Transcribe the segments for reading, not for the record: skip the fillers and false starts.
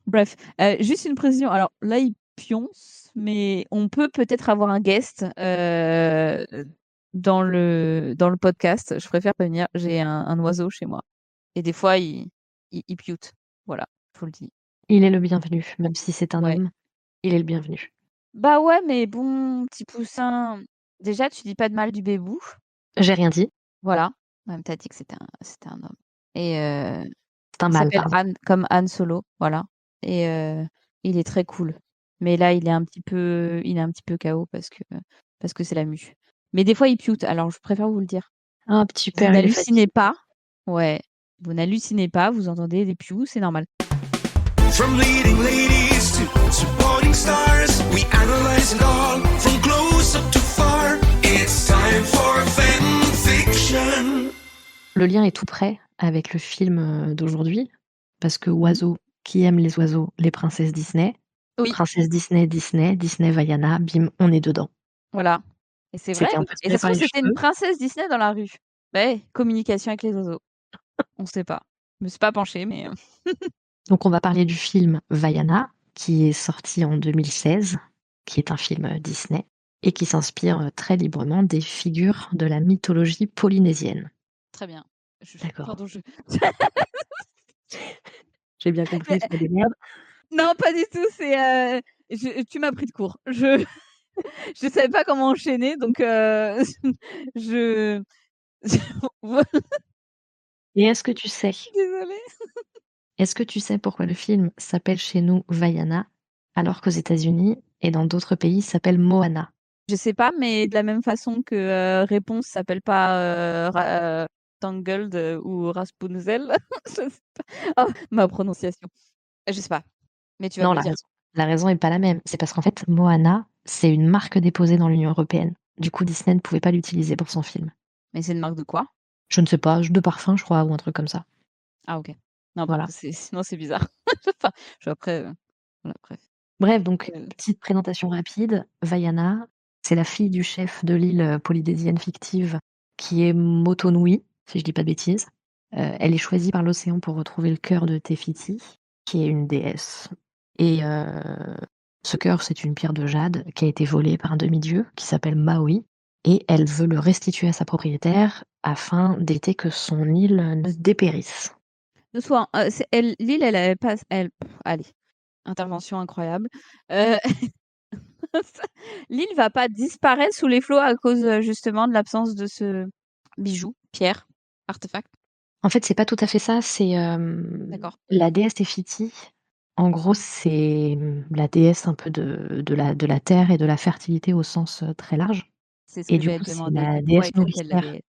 Bref, juste une précision. Alors là, il pionce, mais on peut peut-être avoir un guest dans le podcast. Je préfère prévenir, j'ai un oiseau chez moi. Et des fois, il pioute. Voilà, je vous le dis. Il est le bienvenu, même si c'est un Ouais. homme, il est le bienvenu. Bah ouais, mais bon, petit poussin, déjà, tu dis pas de mal du bébou. J'ai rien dit. Voilà. Même t'as dit que c'était un homme. Et C'est un il mâle, s'appelle pardon. Han, comme Han Solo, voilà. Et il est très cool. Mais là, il est un petit peu KO parce que c'est la mue. Mais des fois, il pioute. Alors, je préfère vous le dire. Ah, Vous super, il est n'hallucinez fatigué. pas. Ouais. Vous n'hallucinez pas. Vous entendez des pioux, c'est normal. From leading ladies to supporting stars, we analyze it all from close up to far. It's time for fanfiction. Le lien est tout prêt avec le film d'aujourd'hui, parce que oiseaux, qui aime les oiseaux, les princesses Disney. Oui, Princesse Disney, Disney, Disney Vaiana, bim, on est dedans. voilà. Et c'est vrai. C'était un peu Et ça tiré se par trouve, les c'était une cheveux. princesse Disney dans la rue. Ouais, communication avec les oiseaux. On sait pas. Je me suis pas penchée, mais Donc on va parler du film Vaiana, qui est sorti en 2016, qui est un film Disney, et qui s'inspire très librement des figures de la mythologie polynésienne. très bien. D'accord. Pardon, J'ai bien compris, c'est pas des merdes. non, pas du tout, tu m'as pris de court. Je je savais pas comment enchaîner, donc je Et est-ce que tu sais désolée. est-ce que tu sais pourquoi le film s'appelle chez nous Vaiana, alors qu'aux États-Unis et dans d'autres pays, il s'appelle Moana? Je sais pas, mais de la même façon que, Réponse s'appelle pas, Tangled, ou Rapunzel. Je sais pas. Oh, ma prononciation. Je sais pas, mais tu vas Non, me le dire. la raison est pas la même. C'est parce qu'en fait, Moana, c'est une marque déposée dans l'Union européenne. Du coup, Disney ne pouvait pas l'utiliser pour son film. Mais c'est une marque de quoi? Je ne sais pas, de parfum, je crois, ou un truc comme ça. Ah OK. Non, parce Voilà. que sinon c'est bizarre. Enfin, après, voilà, bref. Bref, donc Heu, petite présentation rapide. Vaiana, c'est la fille du chef de l'île, polynésienne fictive qui est Motonui, si je dis pas de bêtises. Elle est choisie par l'océan pour retrouver le cœur de Te Fiti, qui est une déesse et ce cœur, c'est une pierre de jade qui a été volée par un demi-dieu qui s'appelle Maui et elle veut le restituer à sa propriétaire afin d'éviter que son île ne dépérisse. de soi, c'est elle l'île, elle avait pas elle allez, intervention incroyable. Heu, l'île va pas disparaître sous les flots à cause, justement de l'absence de ce bijou, pierre, artefact? En fait, c'est pas tout à fait ça, c'est, D'accord. la déesse Téfiti, en gros, c'est, la déesse un peu de la terre et de la fertilité au sens, très large C'est ce et que du j'allais coup, te c'est demander. la Pourquoi déesse était-elle la nourricière, déesse?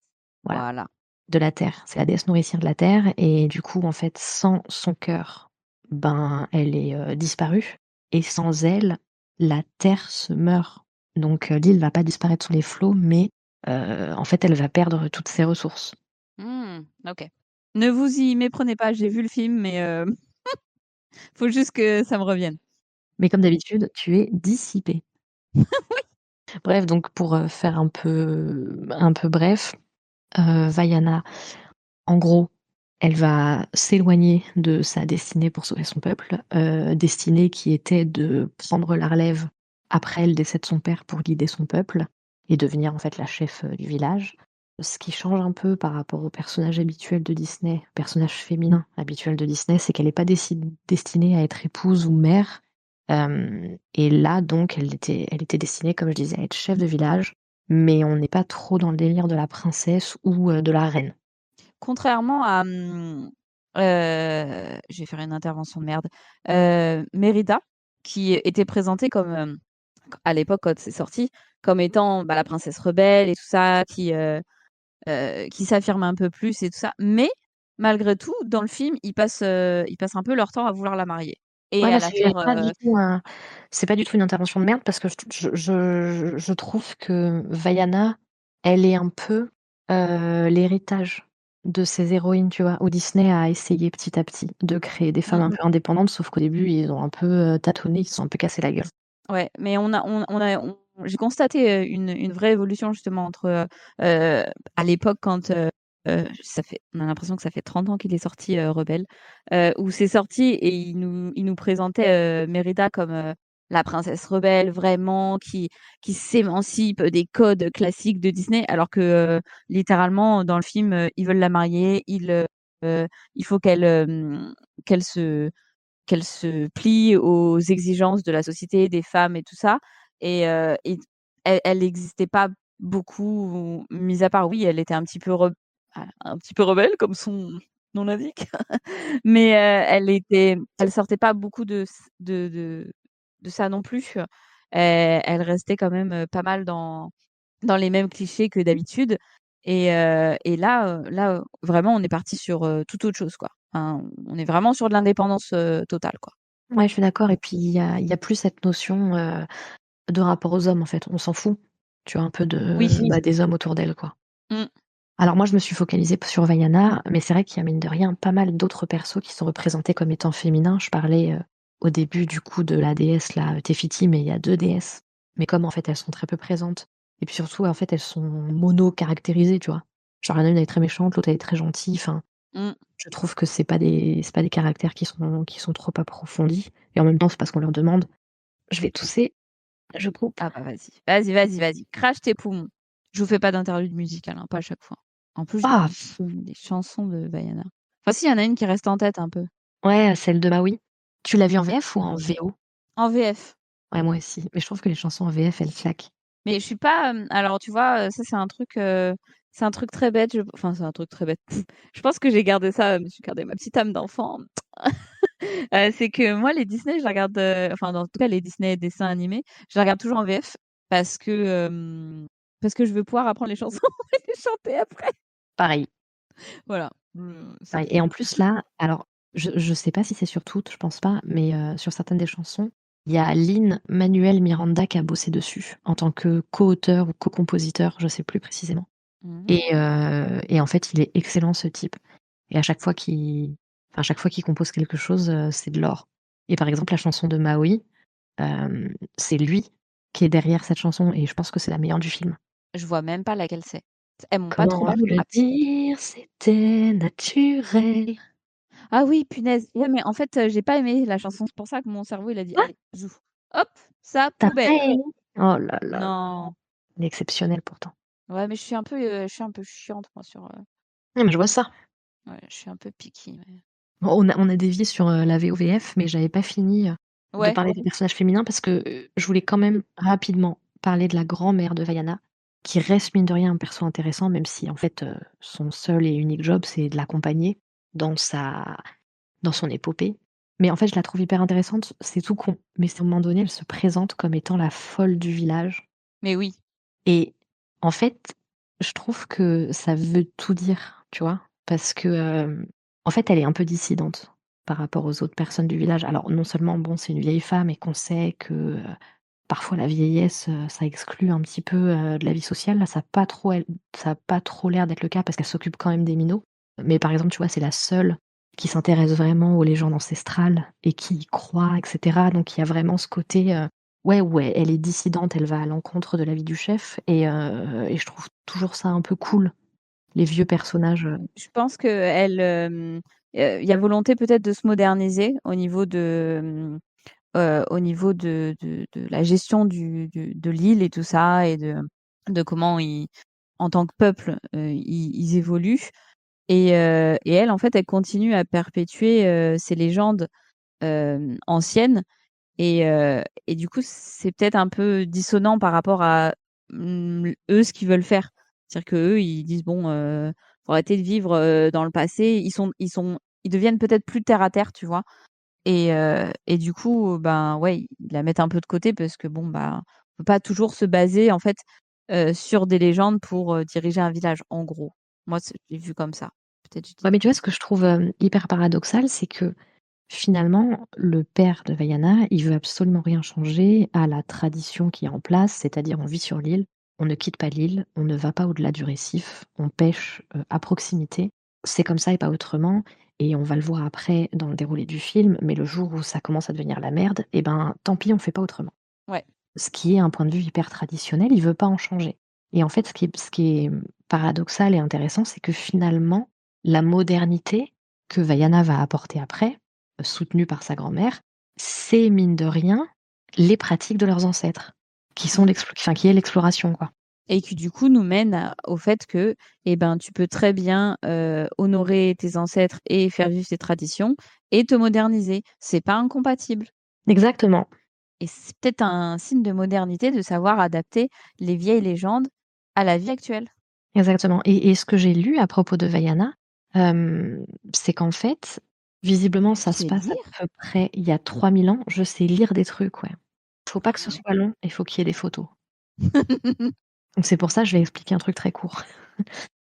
voilà, Voilà. de la terre. C'est la déesse nourricière de la terre et du coup, en fait, sans son cœur, ben, elle est, disparue et sans elle, la terre se meurt. Donc, l'île va pas disparaître sous les flots, mais, en fait, elle va perdre toutes ses ressources. Mmh, OK. Ne vous y méprenez pas, j'ai vu le film, mais faut juste que ça me revienne. Mais comme d'habitude, tu es dissipée. Bref, donc pour, faire un peu bref, Vaiana, en gros, elle va s'éloigner de sa destinée pour sauver son peuple, destinée qui était de prendre la relève après le décès de son père pour guider son peuple et devenir en fait la chef, du village. Ce qui change un peu par rapport au personnage habituel de Disney, personnage féminin habituel de Disney, c'est qu'elle est pas destinée à être épouse ou mère, et là donc elle était destinée, comme je disais, à être chef de village, mais on n'est pas trop dans le délire de la princesse ou, de la reine. Contrairement à, je vais faire une intervention de merde, Mérida, qui était présentée comme, à l'époque quand c'est sorti, comme étant, bah, la princesse rebelle et tout ça, qui s'affirme un peu plus et tout ça. Mais malgré tout, dans le film, ils passent un peu leur temps à vouloir la marier et Ouais, à bah, la faire, c'est pas du tout une intervention de merde parce que je trouve que Vaiana, elle est un peu, l'héritage de ces héroïnes, tu vois? Où Disney a essayé petit à petit de créer des femmes un mmh. peu indépendantes, sauf qu'au début, ils ont un peu, tâtonné, ils se sont un peu cassé la gueule. Ouais, mais j'ai constaté, une vraie évolution justement entre, à l'époque quand, on a l'impression que ça fait 30 ans qu'il est sorti, Rebelle, où c'est sorti et il nous présentait, Mérida comme, la princesse rebelle vraiment qui s'émancipe des codes classiques de Disney alors que, littéralement dans le film, ils veulent la marier, il faut qu'elle se qu'elle se plie aux exigences de la société, des femmes et tout ça et elle n'existait pas beaucoup, mis à part oui, elle était un petit peu rebelle comme son nom l'indique, mais elle sortait pas beaucoup de ça non plus. Elle restait quand même, pas mal dans les mêmes clichés que d'habitude et là, vraiment on est parti sur, toute autre chose, quoi. Enfin, on est vraiment sur de l'indépendance, totale, quoi. Ouais, je suis d'accord et puis il y a plus cette notion, de rapport aux hommes, en fait. On s'en fout, tu vois, un peu Oui. des hommes autour d'elle, quoi. Mmh. Alors moi, je me suis focalisée sur Vaiana, mais c'est vrai qu'il y a mine de rien pas mal d'autres persos qui sont représentés comme étant féminins. Je parlais, au début du coup de la déesse là, Tefiti, mais il y a 2 déesses. Mais comme en fait elles sont très peu présentes et puis surtout en fait elles sont mono-caractérisées, tu vois? Genre il y en a une elle est très méchante, l'autre elle est très gentille, enfin, Mmh. je trouve que c'est pas des caractères qui sont trop approfondis et en même temps c'est parce qu'on leur demande. Je vais tousser, je coupe. Ah bah, vas-y. Vas-y, vas-y, vas-y. Crache tes poumons. Je vous fais pas d'interlude musical, hein, pas à chaque fois. En plus, Ah! des chansons de Vaiana. Enfin si, il y en a une qui reste en tête un peu. Ouais, celle de Maui. Tu l'as vue en VF ou en VO? En VF. Ouais, moi aussi, mais je trouve que les chansons en VF, elles claquent. Mais je suis pas, alors tu vois, ça c'est un truc très bête, enfin c'est un truc très bête. Je pense que j'ai gardé ça, je me suis gardé ma petite âme d'enfant. C'est que moi les Disney, je les regarde, enfin dans tout cas les Disney dessins animés, je les regarde toujours en VF parce que, parce que je veux pouvoir apprendre les chansons et les chanter après. Pareil, Voilà, c'est pareil tout. et en plus là, alors je sais pas si c'est sur toutes, je pense pas, mais sur certaines des chansons, il y a Lin-Manuel Miranda qui a bossé dessus en tant que co-auteur ou co-compositeur, je sais plus précisément Mmh. et en fait, il est excellent ce type et à chaque fois qu'il compose quelque chose, c'est de l'or et par exemple, la chanson de Maui, c'est lui qui est derrière cette chanson et je pense que c'est la meilleure du film. Je vois même pas laquelle c'est. Elles m'ont pas trop Comment marquée. le dire? C'était naturel. Ah oui, punaise. Ouais, mais en fait, j'ai pas aimé la chanson. C'est pour ça que mon cerveau, il a dit: Quoi? «Allez, joue». Hop, ça, Tu as pas poubelle. aimé? Oh là là, Non. il est exceptionnel pourtant. Ouais, mais je suis un peu chiante moi Non, mais je vois ça. ouais, je suis un peu picky, mais On a dévié sur, la VOVF, mais j'avais pas fini, de ouais. parler des personnages féminins parce que, je voulais quand même rapidement parler de la grand-mère de Vaiana, qui reste mine de rien un perso intéressant, même si en fait, son seul et unique job, c'est de l'accompagner dans sa dans son épopée. Mais en fait, je la trouve hyper intéressante, c'est tout con, mais c'est à un moment donné, elle se présente comme étant la folle du village Mais oui. et en fait, je trouve que ça veut tout dire, tu vois? Parce que, en fait, elle est un peu dissidente par rapport aux autres personnes du village. Alors non seulement, bon, c'est une vieille femme et qu'on sait que, parfois la vieillesse, ça exclut un petit peu, de la vie sociale. Là, ça a pas trop l'air d'être le cas parce qu'elle s'occupe quand même des minots. Mais par exemple, tu vois, c'est la seule qui s'intéresse vraiment aux légendes ancestrales et qui y croit et cetera. Donc il y a vraiment ce côté, ouais, elle est dissidente, elle va à l'encontre de l'avis du chef et je trouve toujours ça un peu cool, les vieux personnages, Je pense qu'elle, il y a volonté peut-être de se moderniser au niveau de la gestion de l'île et tout ça et de comment ils en tant que peuple, ils évoluent et elle, en fait, elle continue à perpétuer, ces légendes, anciennes et du coup, c'est peut-être un peu dissonant par rapport à, eux, ce qu'ils veulent faire. C'est-à-dire qu'eux, ils disent: «Bon, faut arrêter de vivre, dans le passé». Ils deviennent peut-être plus terre à terre, tu vois? Et du coup, ben, ouais, ils la mettent un peu de côté parce que bon, bah, on peut pas toujours se baser, en fait, sur des légendes pour, diriger un village, en gros. Moi, je l'ai vu comme ça. Peut-être je dis ouais, mais tu vois, ce que je trouve, hyper paradoxal, c'est que finalement, le père de Vaiana, il veut absolument rien changer à la tradition qui est en place, c'est-à-dire on vit sur l'île, on ne quitte pas l'île, on ne va pas au-delà du récif, on pêche, à proximité. C'est comme ça et pas autrement et on va le voir après dans le déroulé du film, mais le jour où ça commence à devenir la merde et ben, tant pis, on fait pas autrement. ouais. Ce qui est un point de vue hyper traditionnel, il veut pas en changer et en fait, ce qui est paradoxal et intéressant, c'est que finalement, la modernité que Vaiana va apporter après, soutenue par sa grand-mère, c'est mine de rien les pratiques de leurs ancêtres, qui sont qui est l'exploration, quoi. Et qui du coup nous mène au fait que tu peux très bien honorer tes ancêtres et faire vivre tes traditions et te moderniser. C'est pas incompatible. Exactement. Et c'est peut-être un signe de modernité de savoir adapter les vieilles légendes à la vie actuelle. Exactement. Et ce que j'ai lu à propos de Vaiana, c'est qu'en fait, visiblement, ça Tu se sais passe à lire? peu près il y a 3000 ans. Je sais lire des trucs, ouais. Faut pas que ce Ouais. soit long, il faut qu'il y ait des photos. Donc c'est pour ça, je vais expliquer un truc très court.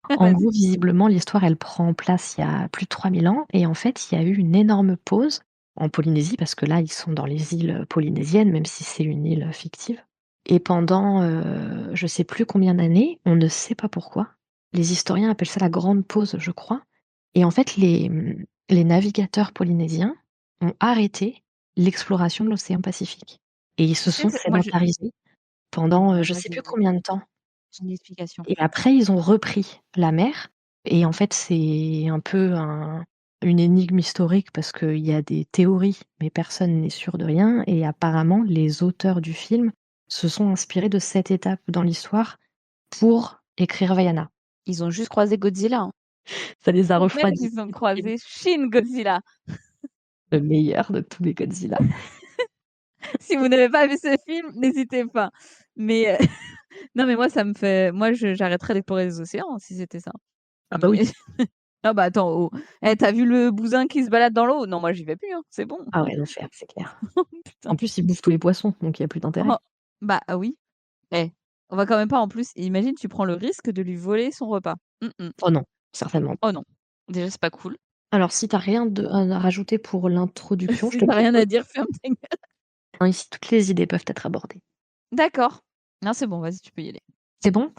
En Vas-y. gros, visiblement, l'histoire, elle prend place il y a plus de 3000 ans et en fait, il y a eu une énorme pause en Polynésie parce que là, ils sont dans les îles polynésiennes, même si c'est une île fictive. Et pendant, je sais plus combien d'années, on ne sait pas pourquoi, les historiens appellent ça la grande pause, je crois. Et en fait, les navigateurs polynésiens ont arrêté l'exploration de l'océan Pacifique et ils Tu se sais, sont moi sédentarisés pendant, je moi sais plus combien de temps. j'ai une explication. Et après, ils ont repris la mer et en fait, c'est un peu une énigme historique parce qu'il y a des théories, mais personne n'est sûr de rien et apparemment, les auteurs du film se sont inspirés de cette étape dans l'histoire pour écrire Vaiana. Ils ont juste croisé Godzilla, hein. Ça les a Ou même refroidis. ils ont croisé Shin Godzilla. Le meilleur de tous les Godzilla. Si vous n'avez pas vu ce film, n'hésitez pas. Mais non, mais moi j'arrêterais d'explorer les océans si c'était ça. Ah bah oui. Mais ah bah attends, oh. Tu vu le bousin qui se balade dans l'eau? Non, moi j'y vais plus, hein, c'est bon. Ah ouais, l'enfer, c'est clair. Putain. En plus, ils bouffent tous les poissons, donc il y a plus d'intérêt. Oh, bah oui. Eh, on va quand même pas en plus imagine tu prends le risque de lui voler son repas. Mmh. Oh non, certainement pas. Oh non. Déjà c'est pas cool. Alors si tu as rien à rajouter pour l'introduction, je Si te tu rien propose à dire, ferme ta gueule. ici toutes les idées peuvent être abordées. D'accord. Non, c'est bon, vas-y, tu peux y aller. C'est bon?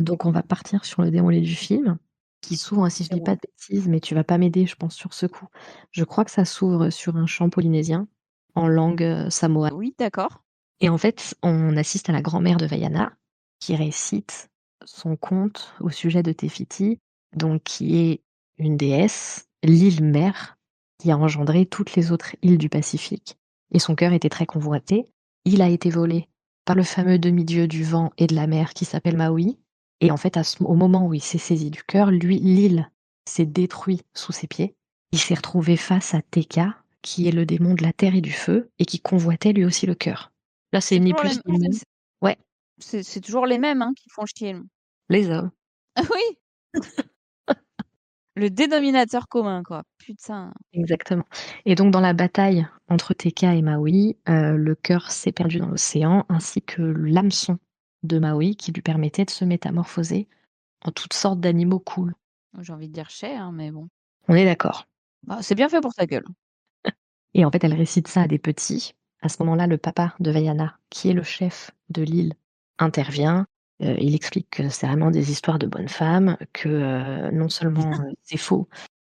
Donc on va partir sur le déroulé du film, qui s'ouvre, si je dis pas de bêtises, mais tu vas pas m'aider, je pense, sur ce coup. Je crois que ça s'ouvre sur un chant polynésien en langue, samoane Oui, d'accord. et en fait, on assiste à la grand-mère de Vaiana qui récite son conte au sujet de Te Fiti, donc qui est une déesse, l'île mère, qui a engendré toutes les autres îles du Pacifique et son cœur était très convoité. Il a été volé par le fameux demi-dieu du vent et de la mer qui s'appelle Maui et en fait, au moment où il s'est saisi du cœur, lui, l'île s'est détruite sous ses pieds. Il s'est retrouvé face à Teka, qui est le démon de la terre et du feu et qui convoitait lui aussi le cœur. Là, c'est C'est ni toujours plus ni moins. Ouais, c'est toujours les mêmes, hein, qui font chier. les hommes. Ah oui! Le dénominateur commun, quoi. Putain. Exactement. Et donc dans la bataille entre Teka et Maui, le cœur s'est perdu dans l'océan, ainsi que l'hameçon de Maui qui lui permettait de se métamorphoser en toutes sortes d'animaux cool. J'ai envie de dire chais, hein, mais bon. On est d'accord. Bah, c'est bien fait pour ta gueule. Et en fait, elle récite ça à des petits. À ce moment-là, le papa de Vaiana, qui est le chef de l'île, intervient. Il explique que c'est vraiment des histoires de bonnes femmes, que non seulement c'est faux,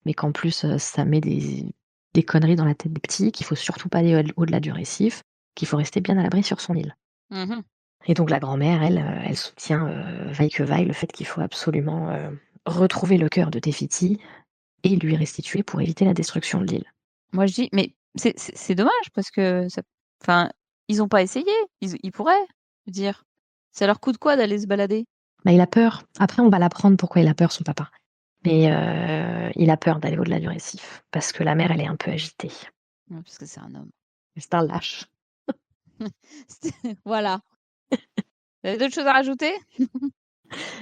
mais qu'en plus ça met des conneries dans la tête des petits, qu'il faut surtout pas aller au-delà du récif, qu'il faut rester bien à l'abri sur son île. Mmh. Et donc la grand-mère, elle soutient vaille que vaille le fait qu'il faut absolument retrouver le cœur de Te Fiti et lui restituer pour éviter la destruction de l'île. Moi, je dis mais c'est dommage parce que enfin, ils ont pas essayé. Ils pourraient, je veux dire. Ça leur coûte quoi d'aller se balader? Bah, il a peur. Après, on va l'apprendre pourquoi il a peur, son papa. Mais il a peur d'aller au-delà du récif parce que la mer, elle est un peu agitée. Ouais, parce que c'est un homme. C'est un lâche. Voilà. Vous avez d'autres choses à rajouter?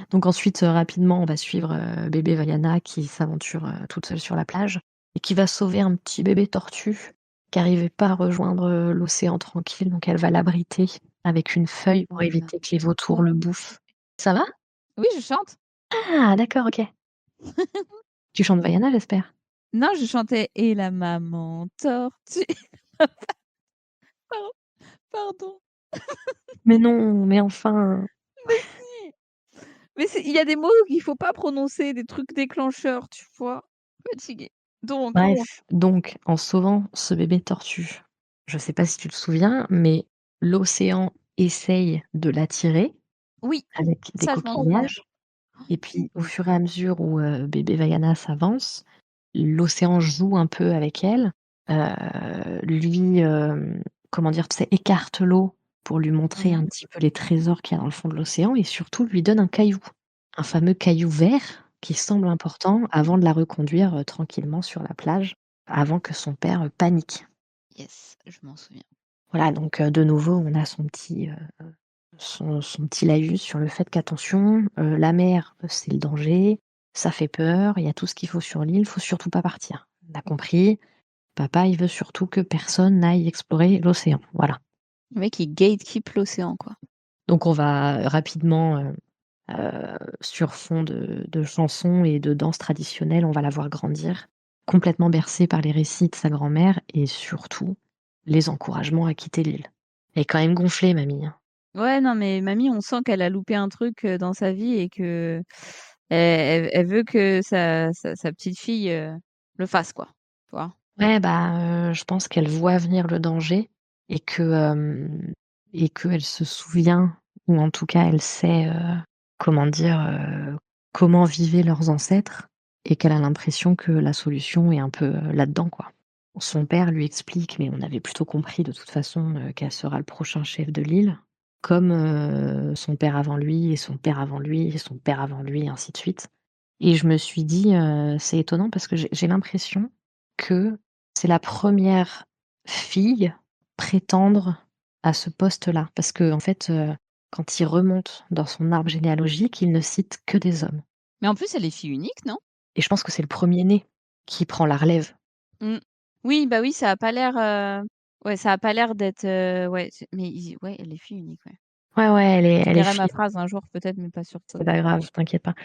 Donc ensuite, rapidement, on va suivre, bébé Vaiana qui s'aventure, toute seule sur la plage et qui va sauver un petit bébé tortue qui arrivait pas à rejoindre, l'océan tranquille, donc elle va l'abriter avec une feuille pour éviter que les vautours le bouffent. Ça va? Oui, je chante. Ah d'accord, OK. Tu chantes Vaiana, j'espère? Non, je chantais «Et la maman tortue». Pardon, pardon. Mais non, mais enfin! Mais si! Mais il y a des mots qu'il faut pas prononcer, des trucs déclencheurs, tu vois? Fatiguée. Donc Bref, donc en sauvant ce bébé tortue, je sais pas si tu te souviens, mais l'océan essaye de l'attirer oui, avec des ça je m'en souviens. coquillages. Et puis, au fur et à mesure où bébé Vaiana s'avance, l'océan joue un peu avec elle, lui, comment dire, tu sais, écarte l'eau pour lui montrer Mmh. un petit peu les trésors qu'il y a dans le fond de l'océan et surtout lui donne un caillou, un fameux caillou vert qui semble important avant de la reconduire tranquillement sur la plage, avant que son père panique. Yes, je m'en souviens. Voilà, donc de nouveau, on a son petit laïus sur le fait qu'attention, la mer, c'est le danger, ça fait peur, il y a tout ce qu'il faut sur l'île, faut surtout pas partir. On a compris, papa, il veut surtout que personne n'aille explorer l'océan, voilà. Le mec, il gatekeep l'océan, quoi. Donc on va rapidement, sur fond de chansons et de danses traditionnelles, on va la voir grandir, complètement bercée par les récits de sa grand-mère et surtout les encouragements à quitter l'île. Elle est quand même gonflée mamie, hein. Ouais, non, mais mamie, on sent qu'elle a loupé un truc, dans sa vie et que elle veut que sa petite fille, le fasse, quoi. Tu vois? Ouais, bah, je pense qu'elle voit venir le danger et et qu'elle se souvient ou en tout cas elle sait, comment dire, comment vivaient leurs ancêtres et qu'elle a l'impression que la solution est un peu, là-dedans, quoi. Son père lui explique, mais on avait plutôt compris de toute façon, qu'elle sera le prochain chef de l'île, comme, son père avant lui et son père avant lui et son père avant lui et ainsi de suite. Et je me suis dit, c'est étonnant parce que j'ai l'impression que c'est la première fille prétendre à ce poste-là. Parce qu'en fait, quand il remonte dans son arbre généalogique, il ne cite que des hommes. Mais en plus, elle est fille unique, non? Et je pense que c'est le premier né qui prend la relève. Mmh. Oui, bah, oui, ça a pas l'air, ouais, ça a pas l'air d'être, ouais, mais ouais, elle est fille unique, ouais. Ouais, ouais, Je elle est dirai ma fille, phrase un jour peut-être, mais pas sur c'est pas grave, t'inquiète pas.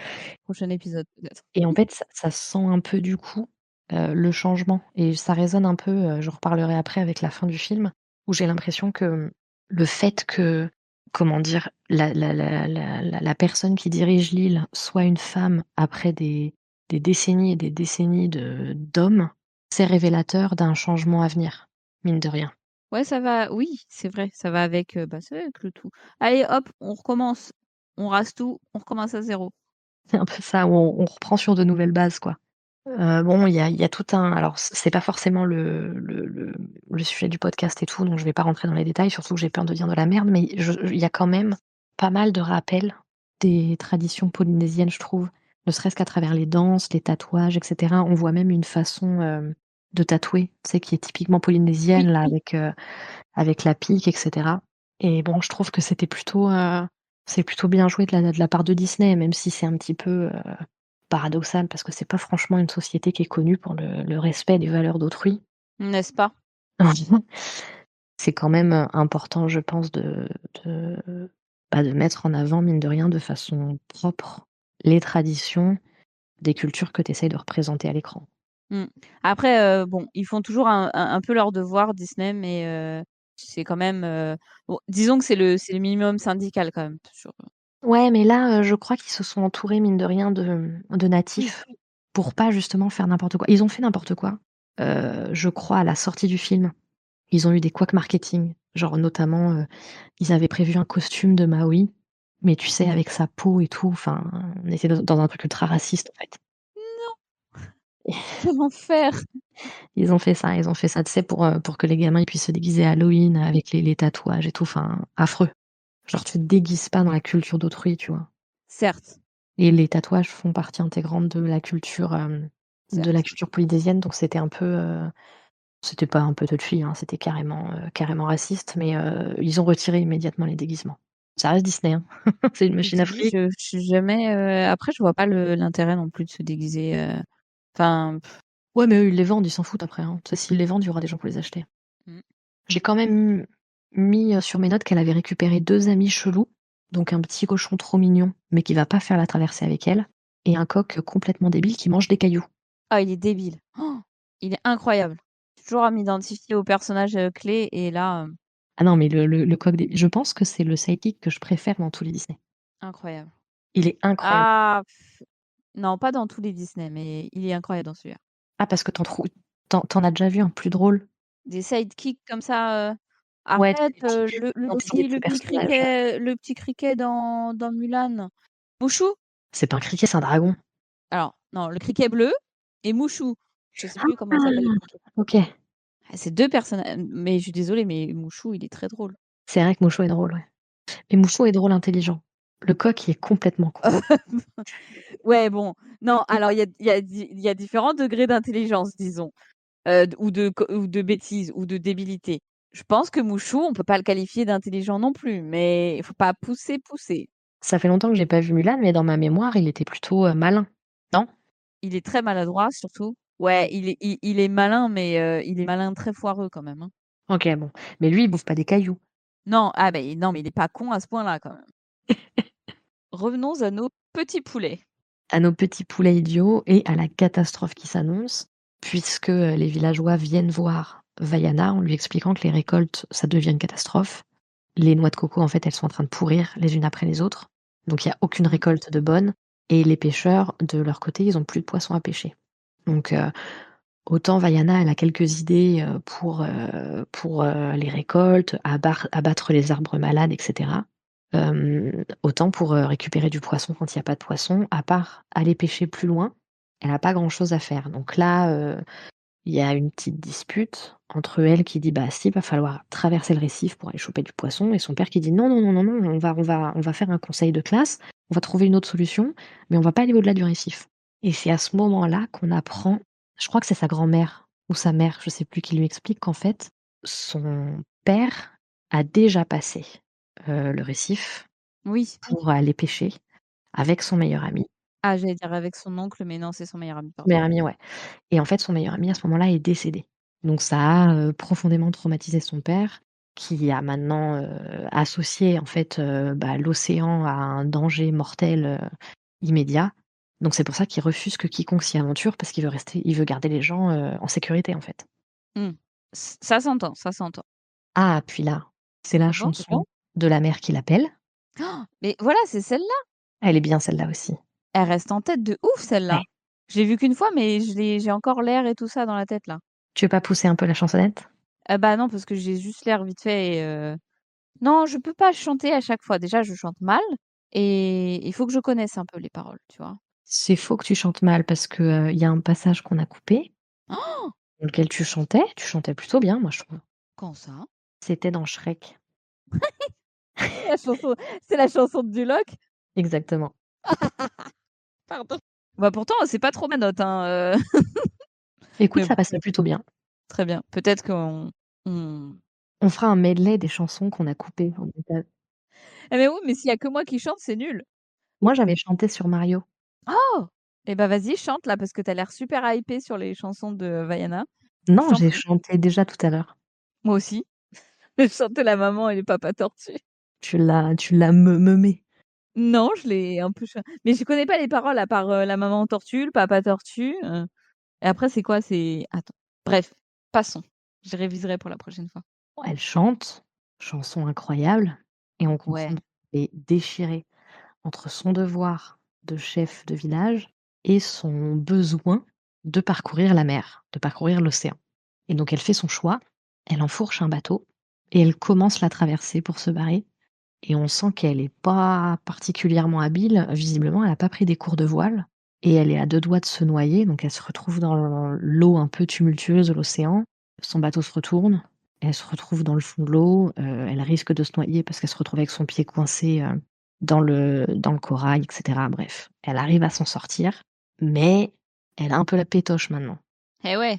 prochain épisode peut-être. Et en fait, ça sent un peu du coup, le changement et ça résonne un peu, j'en reparlerai après avec la fin du film, où j'ai l'impression que, le fait que, comment dire? La personne qui dirige l'île soit une femme après des décennies et des décennies d'hommes, c'est révélateur d'un changement à venir, mine de rien. Ouais, ça va, oui, c'est vrai, ça va avec, bah, c'est avec le tout. Allez hop, on recommence, on rase tout, on recommence à zéro. C'est un peu ça, où on reprend sur de nouvelles bases, quoi. Bon, il y a tout un alors c'est pas forcément le sujet du podcast et tout, donc je vais pas rentrer dans les détails, surtout que j'ai peur de dire de la merde, mais il y a quand même pas mal de rappels des traditions polynésiennes, je trouve. Ne serait-ce qu'à travers les danses, les tatouages et cetera. On voit même une façon, de tatouer, tu sais, qui est typiquement Oui, polynésienne là, oui. avec la pique et cetera. Et bon, je trouve que c'est plutôt bien joué de la part de Disney, même si c'est un petit peu, paradoxal parce que c'est pas franchement une société qui est connue pour le respect des valeurs d'autrui. N'est-ce pas? C'est quand même, important je pense de mettre en avant mine de rien de façon propre les traditions des cultures que tu essayes de représenter à l'écran. Mmh. Après, bon, ils font toujours un peu leur devoir Disney, mais c'est quand même, bon, disons que c'est le minimum syndical quand même sur, Ouais, mais là, je crois qu'ils se sont entourés mine de rien de oui, natifs pour pas justement faire n'importe quoi. Ils ont fait n'importe quoi, je crois à la sortie du film. Ils ont eu des couacs marketing, genre notamment, ils avaient prévu un costume de Maui, mais tu sais avec sa peau et tout, enfin, on était dans un truc ultra raciste en fait. quel enfer! Ils ont fait ça, tu sais pour que les gamins ils puissent se déguiser à Halloween avec les tatouages et tout, enfin affreux. Genre tu te déguises pas dans la culture d'autrui, tu vois? Certes, Et les tatouages font partie intégrante de la certes. culture polynésienne, donc c'était un peu, c'était pas un peu touchy, hein, c'était carrément raciste, mais ils ont retiré immédiatement les déguisements. Ça reste Disney, hein. C'est une Je machine te à dis, fric. je suis jamais, après je vois pas l'intérêt non plus de se déguiser, enfin, Ouais, mais eux, ils les vendent, ils s'en foutent après, hein. Tu sais, s'ils les vendent, il y aura des gens pour les acheter. mmh. J'ai quand même mis, sur mes notes qu'elle avait récupéré 2 amis chelous, donc un petit cochon trop mignon, mais qui va pas faire la traversée avec elle, et un coq complètement débile qui mange des cailloux. Ah, il est débile. Oh, il est incroyable. Toujours à m'identifier au personnage, clé et là, Ah non, mais le coq débile, je pense que c'est le sidekick que je préfère dans tous les Disney. incroyable. Il est incroyable. Ah, non, pas dans tous les Disney, mais il est incroyable dans celui-là. Ah parce que tu en as déjà vu un plus drôle? Des sidekicks comme ça, Ouais, tu arrête, sais, des petites le identités de ces petit personnages. criquet dans Mulan. Mouchou? C'est pas un criquet, c'est un dragon. Alors, non, le criquet bleu et Mouchou. Je sais Ah! plus comment il s'appelle le criquet. OK. Ah, c'est 2 personnages, mais je suis désolée, mais Mouchou, il est très drôle. C'est vrai que Mouchou est drôle, ouais. Mais Mouchou est drôle intelligent. Le coq, il est complètement con. Ouais, bon, non, alors il y a différents degrés d'intelligence, disons, ou de bêtise ou de débilité. Je pense que Mouchou, on peut pas le qualifier d'intelligent non plus, mais il faut pas pousser. Ça fait longtemps que j'ai pas vu Mulan, mais dans ma mémoire, il était plutôt, malin, non? Il est très maladroit surtout. Ouais, il est malin, mais il est malin très foireux quand même, hein. OK, bon. Mais lui, il bouffe pas des cailloux. Non, ah ben non, mais il est pas con à ce point-là quand même. Revenons à nos petits poulets. À nos petits poulets idiots et à la catastrophe qui s'annonce, puisque, les villageois viennent voir Vaiana en lui expliquant que les récoltes, ça devient une catastrophe. Les noix de coco, en fait, elles sont en train de pourrir les unes après les autres, donc il y a aucune Mmh. récolte de bonne et les pêcheurs, de leur côté, ils ont plus de poissons à pêcher. Donc autant Vaiana, elle a quelques idées, pour les récoltes, abattre les arbres malades et cetera. Autant pour, récupérer du poisson quand il y a pas de poisson, à part aller pêcher plus loin, elle a pas grand chose à faire. Donc là, il y a une petite dispute entre elle qui dit: «Bah si, va falloir traverser le récif pour aller choper du poisson» et son père qui dit: «Non, non, non, non, non, on va faire un conseil de classe, on va trouver une autre solution, mais on va pas aller au-delà du récif» et c'est à ce moment-là qu'on apprend, je crois que c'est sa grand-mère ou sa mère, je sais plus, qui lui explique qu'en fait, son père a déjà passé, le récif Oui. pour aller pêcher avec son meilleur ami. Ah, j'allais dire avec son oncle, mais non, c'est son meilleur ami, Son pardon. meilleur ami, ouais. Et en fait, son meilleur ami, à ce moment-là, est décédé. Donc ça a, profondément traumatisé son père, qui a maintenant, associé, en fait, bah, l'océan à un danger mortel, immédiat. Donc c'est pour ça qu'il refuse que quiconque s'y aventure parce qu'il veut garder les gens, en sécurité, en fait. Mmh. Ça s'entend, ça s'entend. Ah, puis là, c'est la Ah bon? chanson de la mère qui l'appelle. Mais voilà, c'est celle-là. Elle est bien celle-là aussi. Elle reste en tête de ouf Ouais. celle-là. Je l'ai vue qu'une fois, mais j'ai encore l'air et tout ça dans la tête là. Tu veux pas pousser un peu la chansonnette? Ah bah non, parce que j'ai juste l'air vite fait et non, je peux pas chanter à chaque fois. Déjà, je chante mal et il faut que je connaisse un peu les paroles, tu vois? C'est faux que tu chantes mal parce que, il y a un passage qu'on a coupé, Oh! dans lequel tu chantais plutôt bien, moi je trouve. Quand ça? C'était dans Shrek. La chanson c'est la chanson de Duloc? Exactement. Pardon. Bah, pourtant, c'est pas trop ma note, hein, Écoute, mais ça bon, passait plutôt bien. très bien. Peut-être qu'on On fera un medley des chansons qu'on a coupées en montage. eh mais oui, mais s'il y a que moi qui chante, c'est nul. Moi, j'avais chanté sur Mario. Oh! Eh bah, vas-y, chante là, parce que tu as l'air super hypée sur les chansons de Vaiana. Non, j'ai Chante-les. chanté déjà tout à l'heure. Moi aussi. Je chantais la maman et les papas tortues. Tu l'as meumé. Non, je l'ai un peu mais je connais pas les paroles à part, la maman tortue, le papa tortue, et après c'est quoi? C'est attends, bref, passons. Je réviserai pour la prochaine fois. Elle chante, chanson incroyable et on comprend Ouais. qu'elle est déchirée entre son devoir de chef de village et son besoin de parcourir la mer, de parcourir l'océan. Et donc elle fait son choix, elle enfourche un bateau et elle commence la traversée pour se barrer et on sent qu'elle est pas particulièrement habile. Visiblement, elle a pas pris des cours de voile et elle est à 2 doigts de se noyer, donc elle se retrouve dans l'eau un peu tumultueuse de l'océan. Son bateau se retourne, elle se retrouve dans le fond de l'eau, elle risque de se noyer parce qu'elle se retrouve avec son pied coincé, dans le corail et cetera. Bref, elle arrive à s'en sortir, mais elle a un peu la pétoche maintenant. Eh ouais.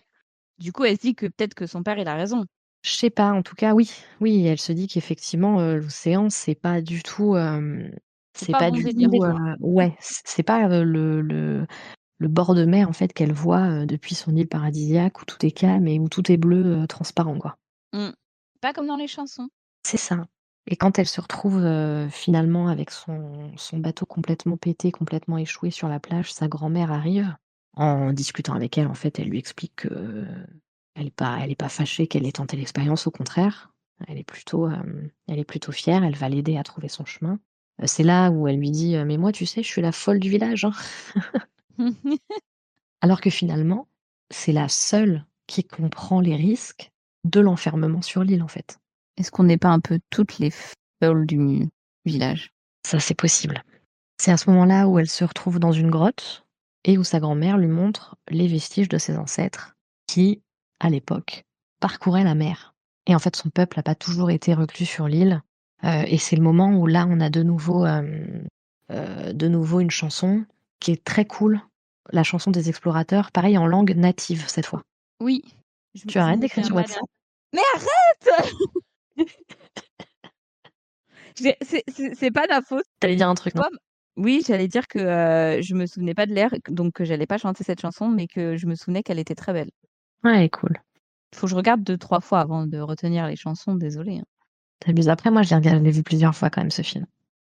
Du coup, elle se dit que peut-être que son père, il a raison. Je sais pas, en tout cas, oui, oui, elle se dit qu'effectivement, l'océan, c'est pas du tout, C'est c'est pas pas bon du délire, tout, quoi. ouais, c'est pas, le bord de mer, en fait, qu'elle voit, depuis son île paradisiaque où tout est calme et où tout est bleu, transparent, quoi. Mmh. Pas comme dans les chansons. C'est ça et quand elle se retrouve, finalement avec son bateau complètement pété, complètement échoué sur la plage, sa grand-mère arrive. En discutant avec elle, en fait, elle lui explique que elle est pas fâchée qu'elle ait tenté l'expérience, au contraire. Elle est plutôt fière, elle va l'aider à trouver son chemin. C'est là où elle lui dit: «Mais moi, tu sais, je suis la folle du village, hein». Alors que finalement, c'est la seule qui comprend les risques de l'enfermement sur l'île, en fait. Est-ce qu'on n'est pas un peu toutes les folles du village? Ça, c'est possible. C'est à ce moment-là où elle se retrouve dans une grotte et où sa grand-mère lui montre les vestiges de ses ancêtres qui, à l'époque, parcouraient la mer. Et en fait, son peuple n'a pas toujours été reclus sur l'île. Et c'est le moment où là, on a de nouveau une chanson qui est très cool. La chanson des explorateurs, pareil en langue native cette fois. Oui. Tu arrêtes d'écrire sur pas WhatsApp? bien. Mais arrête! C'est pas ta faute. T'allais dire un truc, Tu non? vois? Oui, j'allais dire que, je me souvenais pas de l'air, donc que j'allais pas chanter cette chanson, mais que je me souvenais qu'elle était très belle. Ouais, elle est cool. Faut que je regarde 2-3 fois avant de retenir les chansons, désolée, hein. Tu Après, moi, je l'ai vu plusieurs fois quand même, ce film.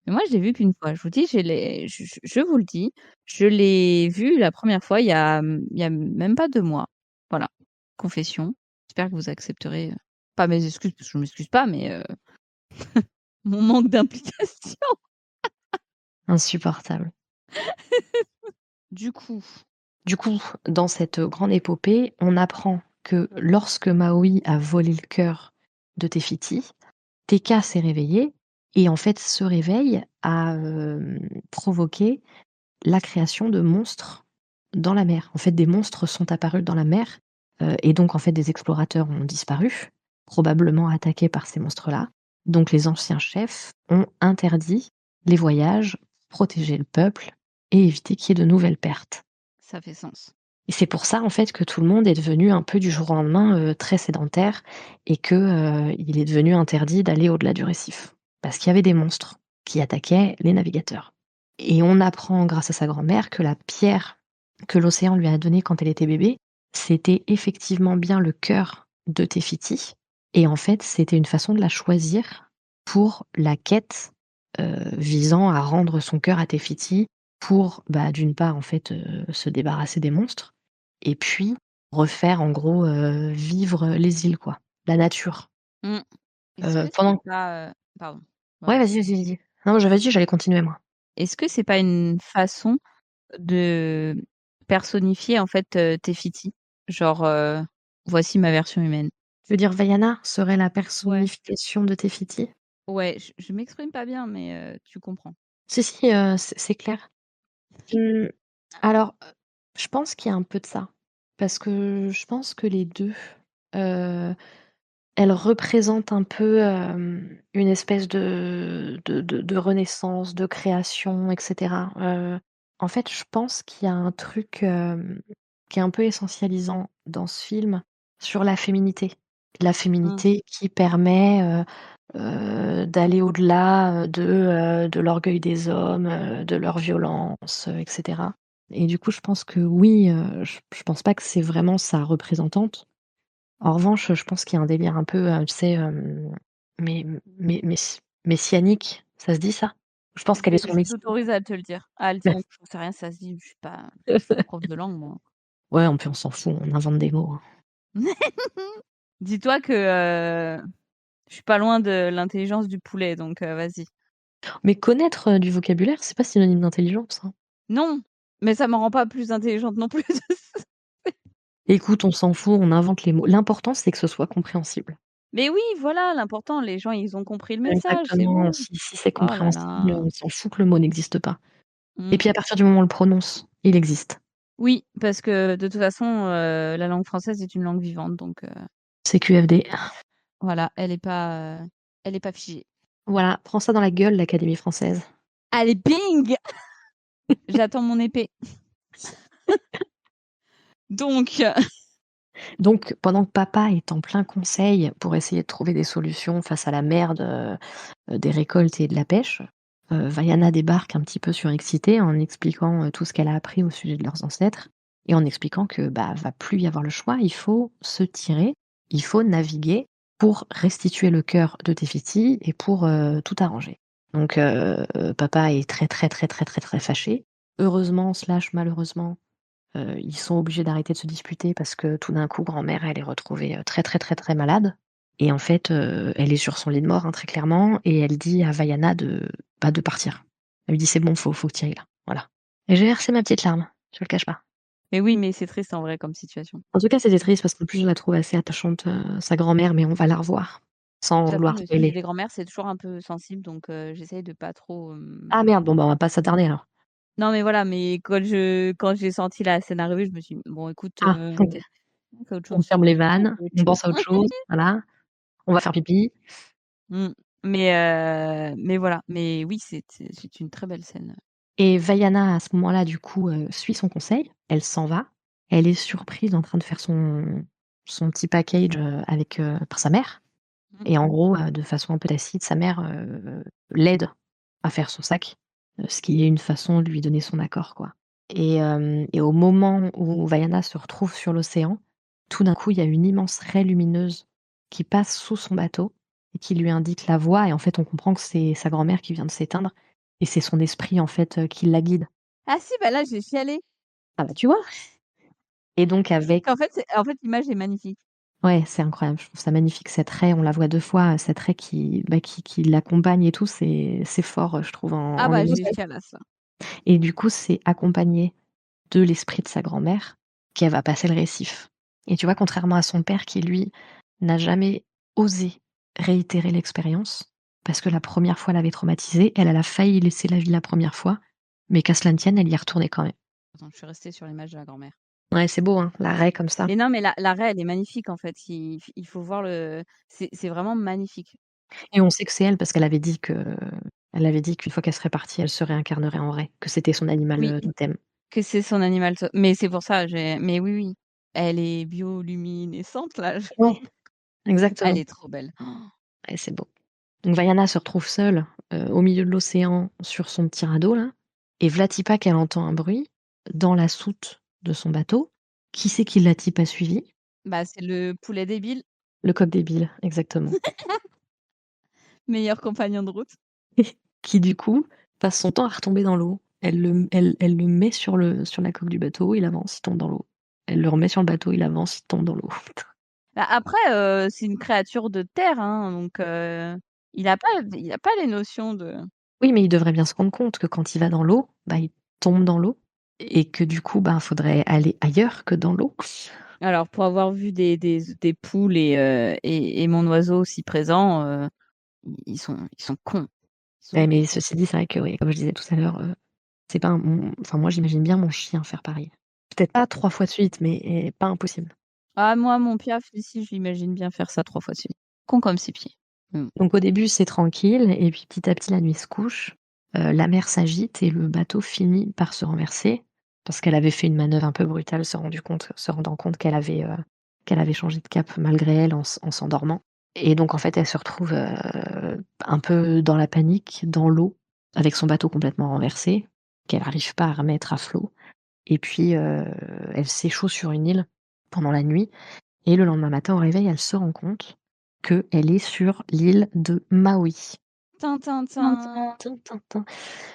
Mais moi, je l'ai vu qu'une fois. Je vous dis, je vous le dis, je l'ai vu la première fois il y a même pas 2 mois. Voilà, confession. J'espère que vous accepterez, pas mes excuses, parce que je m'excuse pas, mais mon manque d'implication. Insupportable. Du coup, Du coup, dans cette grande épopée, on apprend que lorsque Maui a volé le cœur de Tefiti, Teka s'est réveillé et en fait, ce réveil a provoqué la création de monstres dans la mer. En fait, des monstres sont apparus dans la mer et donc en fait, des explorateurs ont disparu, probablement attaqués par ces monstres-là. Donc les anciens chefs ont interdit les voyages, protéger le peuple et éviter qu'il y ait de nouvelles pertes. ça fait sens. Et c'est pour ça, en fait, que tout le monde est devenu un peu du jour au lendemain, très sédentaire et que, il est devenu interdit d'aller au-delà du récif. Parce qu'il y avait des monstres qui attaquaient les navigateurs. Et on apprend grâce à sa grand-mère que la pierre que l'océan lui a donnée quand elle était bébé, c'était effectivement bien le cœur de Tefiti et en fait, c'était une façon de la choisir pour la quête, visant à rendre son cœur à Tefiti pour, bah, d'une part, en fait, se débarrasser des monstres et puis refaire en gros, vivre les îles quoi, la nature. Mmh. Est-ce que c'est Pendant pas, pardon, Ouais, vas-y. vas-y, vas-y, vas-y. Non, j'avais dit j'allais continuer moi. Est-ce que c'est pas une façon de personnifier, en fait, Tefiti? Genre, voici ma version humaine. Tu veux dire Vaiana serait la Ouais. personnification de Tefiti? Ouais, je m'exprime pas bien, mais tu comprends. Si, si, c'est clair. Mmh, alors, je pense qu'il y a un peu de ça. Parce que je pense que les 2, heu, elles représentent un peu, une espèce de renaissance, de création et cetera. En fait, je pense qu'il y a un truc, qui est un peu essentialisant dans ce film sur la féminité. La Mmh. féminité qui permet, d'aller au-delà, de l'orgueil des hommes, de leur violence, et cetera. Et du coup, je pense que oui, je pense pas que c'est vraiment sa représentante. En revanche, je pense qu'il y a un délire un peu, tu sais, messianique, ça se dit ça? Je pense qu'elle est son Je messie. t'autorise à te le dire. À le dire. J'en sais rien, ça se dit, je suis pas prof de langue, moi. Ouais, puis on s'en fout, on invente des mots, hein. Dis-toi que, je suis pas loin de l'intelligence du poulet, donc vas-y. Mais connaître, du vocabulaire, c'est pas synonyme d'intelligence, hein. Non, mais ça me rend pas plus intelligente non plus. Écoute, on s'en fout, on invente les mots. L'important, c'est que ce soit compréhensible. Mais oui, voilà, l'important, les gens, ils ont compris le message, c'est Exactement, bon. si c'est Oh là compréhensible, là. on s'en fout que le mot n'existe pas. Et Mmh. puis à partir du moment où on le prononce, il existe. Oui, parce que de toute façon, la langue française est une langue vivante, donc CQFD. voilà, elle est pas figée. Voilà, prends ça dans la gueule, l'Académie française. Allez, bing! J'attends mon épée. Donc Donc pendant que papa est en plein conseil pour essayer de trouver des solutions face à la merde, des récoltes et de la pêche, Vaiana débarque un petit peu surexcitée en expliquant, tout ce qu'elle a appris au sujet de leurs ancêtres et en expliquant que, bah, va plus y avoir le choix, il faut se tirer, il faut naviguer pour restituer le cœur de Tefiti et pour, tout arranger. Donc papa est très, très, très, très, très, très fâché. Heureusement slash malheureusement, ils sont obligés d'arrêter de se disputer parce que tout d'un coup, grand-mère, elle est retrouvée, très, très, très, très malade et en fait, elle est sur son lit de mort, hein, très clairement et elle dit à Vaiana de partir. Elle lui dit: «C'est bon, faut que tu y ailles là». Voilà et j'ai versé ma petite larme, je te le cache pas. mais oui, mais c'est triste en vrai comme situation. En tout cas, c'était triste parce qu'en plus, je la trouve assez attachante, sa grand-mère, mais on va la revoir. sans J'avoue, vouloir le sujet spoiler. des grands-mères, c'est toujours un peu sensible, donc j'essaye de pas trop, Ah merde, bon bah on va pas s'attarder alors. non, mais voilà, mais quand j'ai senti la scène arriver, je me suis dit: «Bon écoute, Ah OK. on fait autre On chose, ferme les on vannes, fait autre on chose». pense à autre chose, voilà. On va faire pipi. Mmh, mais voilà, mais oui, c'est une très belle scène. Et Vaiana, à ce moment-là, du coup, suit son conseil. Elle s'en va. Elle est surprise en train de faire son petit package, avec, par sa mère Mmh. et en gros, de façon un peu tacite, sa mère, l'aide à faire son sac, ce qui est une façon de lui donner son accord, quoi. Et au moment où Vaiana se retrouve sur l'océan, tout d'un coup, il y a une immense raie lumineuse qui passe sous son bateau et qui lui indique la voie et en fait, on comprend que c'est sa grand-mère qui vient de s'éteindre et c'est son esprit, en fait, qui la guide. Ah si, bah là, j'ai chialé. Ah bah, tu vois? Et donc avec En fait, l'image est magnifique. ouais, c'est incroyable, je trouve ça magnifique cette raie, on la voit 2 fois, cette raie qui, bah, qui l'accompagne et tout, c'est fort, je trouve Ah en bah, image j'ai chialasse là. et du coup, c'est accompagné de l'esprit de sa grand-mère qu'elle va passer le récif. Et tu vois, contrairement à son père qui, lui, n'a jamais osé réitérer l'expérience, parce que la première fois l'avait traumatisée, elle a failli laisser la vie la première fois, mais qu'à cela ne tienne, elle y est retournée quand même. Attends, je suis restée sur l'image de la grand-mère. Ouais, c'est beau, hein, la raie comme ça. Mais non, mais la raie, elle est magnifique en fait. Il faut voir le c'est vraiment magnifique. Et on sait que c'est elle parce qu'elle avait dit qu'une fois qu'elle serait partie, elle se réincarnerait en raie, que c'était son animal, Oui, totem. que c'est son animal mais c'est pour ça, mais oui, oui. Elle est bioluminescente là, Ouais, elle exactement. est trop belle. Ouais, c'est beau. Donc Vaiana se retrouve seule, au milieu de l'océan sur son petit radeau là et v'là qu'elle entend un bruit dans la soute de son bateau. Qui c'est qui l'a pas suivi? Bah, c'est le poulet débile, Le coq débile, exactement. meilleur compagnon de route. Qui du coup passe son temps à retomber dans l'eau. Elle le met sur la coque du bateau, il avance, il tombe dans l'eau. Elle le remet sur le bateau, il avance, il tombe dans l'eau. Bah, après, c'est une créature de terre, hein, donc il a pas les notions de Oui, mais il devrait bien se rendre compte que quand il va dans l'eau, bah, il tombe dans l'eau et que du coup, bah, faudrait aller ailleurs que dans l'eau. alors pour avoir vu des poules et mon oiseau aussi présent, ils sont cons. Ils sont Ouais, mais cons. ceci dit, c'est vrai que oui, comme je disais tout à l'heure, c'est pas un enfin moi j'imagine bien mon chien faire pareil. Peut-être pas 3 fois de suite, mais pas impossible. Ah moi, mon Piaf, ici, je l'imagine bien faire ça 3 fois de suite. Con comme ses pieds. Mmh. Donc au début, c'est tranquille et puis petit à petit la nuit se couche, la mer s'agite et le bateau finit par se renverser parce qu'elle avait fait une manœuvre un peu brutale, se rendant compte qu'elle avait changé de cap malgré elle en s'endormant et donc en fait, elle se retrouve, un peu dans la panique, dans l'eau, avec son bateau complètement renversé, qu'elle n'arrive pas à remettre à flot et puis, elle s'échoue sur une île pendant la nuit et le lendemain matin, au réveil, elle se rend compte qu'elle est sur l'île de Maui. Tin, tin, Tin, tin. tin, tin, tin, tin.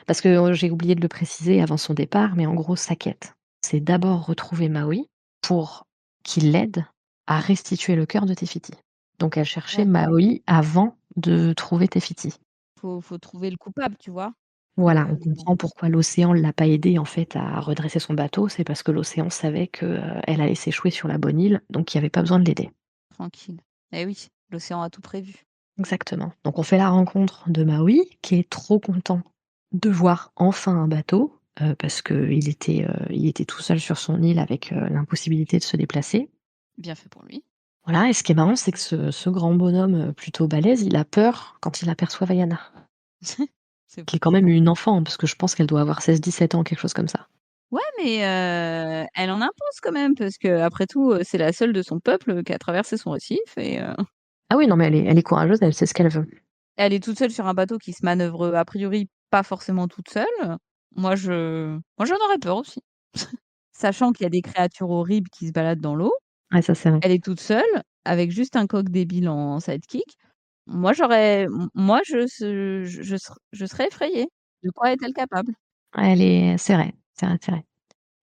Parce que, j'ai oublié de le préciser avant son départ, mais en gros, sa quête, c'est d'abord retrouver Maui pour qu'il l'aide à restituer le cœur de Te Fiti. Donc elle cherchait Ouais, Maui avant de trouver Te Fiti. faut trouver le coupable, tu vois? Voilà, on Bon, comprend pourquoi l'océan l'a pas aidée, en fait, à redresser son bateau, c'est parce que l'océan savait que, elle allait s'échouer sur la bonne île, donc il y avait pas besoin de l'aider. tranquille. Eh oui, l'océan a tout prévu. Exactement. Donc on fait la rencontre de Maui, qui est trop content de voir enfin un bateau, parce il était tout seul sur son île avec, l'impossibilité de se déplacer. Bien fait pour lui. Voilà et ce qui est marrant, c'est que ce grand bonhomme, plutôt balèze, il a peur quand il aperçoit Vaiana, C'est qui est quand même une enfant, parce que je pense qu'elle doit avoir 16-17 ans, quelque chose comme ça. ouais, mais elle en impose quand même parce qu'après tout, c'est la seule de son peuple qui a traversé son récif et Ah oui, non mais elle est courageuse, elle sait ce qu'elle veut. elle est toute seule sur un bateau qui se manœuvre, a priori pas forcément toute seule. Moi j'en aurais peur aussi. Sachant qu'il y a des créatures horribles qui se baladent dans l'eau. Ouais, ça c'est vrai. Elle est toute seule avec juste un coq débile en sidekick. Moi je serais effrayée. De quoi est-elle capable? Ouais, c'est vrai, c'est vrai, c'est vrai.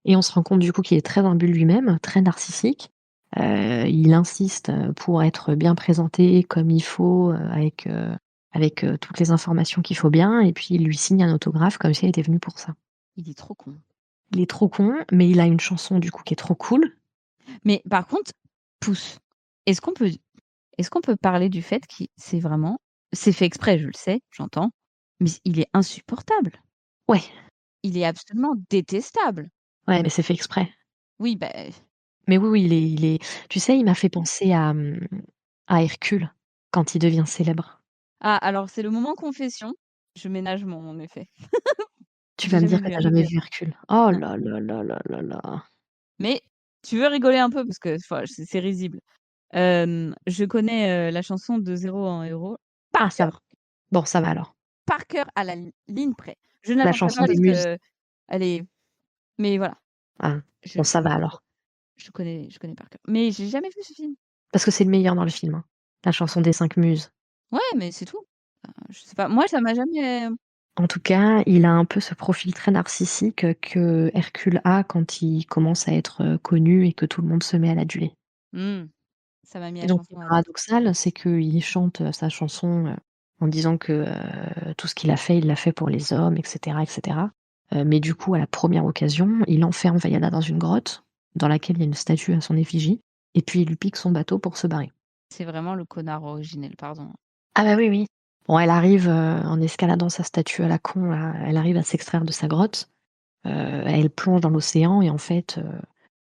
Et on se rend compte du coup qu'il est très imbu de lui-même, très narcissique. Il insiste, pour être bien présenté comme il faut, avec, toutes les informations qu'il faut bien et puis il lui signe un autographe comme si elle était venue pour ça. Il est trop con. Il est trop con, mais il a une chanson du coup qui est trop cool. Mais par contre, pouce, est-ce qu'on peut est-ce qu'on peut parler du fait qu'il c'est fait exprès, je le sais, j'entends, mais il est insupportable. Ouais, Il est absolument détestable. ouais, mais c'est fait exprès. Oui, bah, Mais oui, tu sais, il m'a fait penser à Hercule, quand il devient célèbre. alors c'est le moment confession. Je ménage mon effet. Tu J'ai vas me jamais dire que vu tu jamais Hercule. vu Hercule? Oh Non. là là là là là là! Mais tu veux rigoler un peu parce que enfin, c'est risible. Je connais, la chanson de Zéro à un euro Ah par ça va. cœur. Bon, ça va alors. Par cœur à la ligne près. Je ne la La chanterai chanson pas des parce muses. qu'elle est mais voilà, Ah, je bon ça je va alors. je connais par cœur. Mais j'ai jamais vu ce film. Parce que c'est le meilleur dans le film, hein. La chanson des 5 muses. Ouais, mais c'est tout. Je sais pas, moi ça m'a jamais En tout cas, il a un peu ce profil très narcissique, que Hercule a quand il commence à être, connu et que tout le monde se met à l'aduler. mmh, ça m'a mis Et la donc ce qui est chanson à la tête. paradoxal, c'est qu'il chante, sa chanson, en disant que, tout ce qu'il a fait, il l'a fait pour les hommes et cetera et cetera. Mais du coup, à la première occasion, il enferme Vaiana dans une grotte, dans laquelle il y a une statue à son effigie, et puis il lui pique son bateau pour se barrer. C'est vraiment le connard originel, pardon. Ah bah oui, oui. Bon, elle arrive, en escaladant sa statue à la con là, elle arrive à s'extraire de sa grotte, elle plonge dans l'océan et en fait,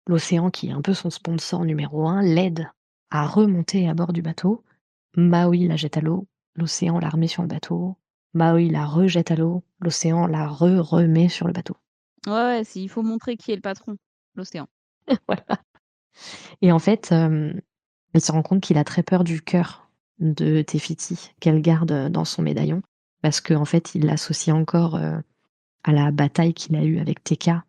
l'océan qui est un peu son sponsor numéro 1 l'aide à remonter à bord du bateau. Maui la jette à l'eau, l'océan la remet sur le bateau. Maui la rejette à l'eau, l'océan la remet sur le bateau. Ouais, ouais, il faut montrer qui est le patron, l'océan. Voilà. Et en fait, elle se rend compte qu'il a très peur du cœur de Tefiti qu'elle garde, dans son médaillon parce qu'en fait, il l'associe encore, à la bataille qu'il a eue avec Tekka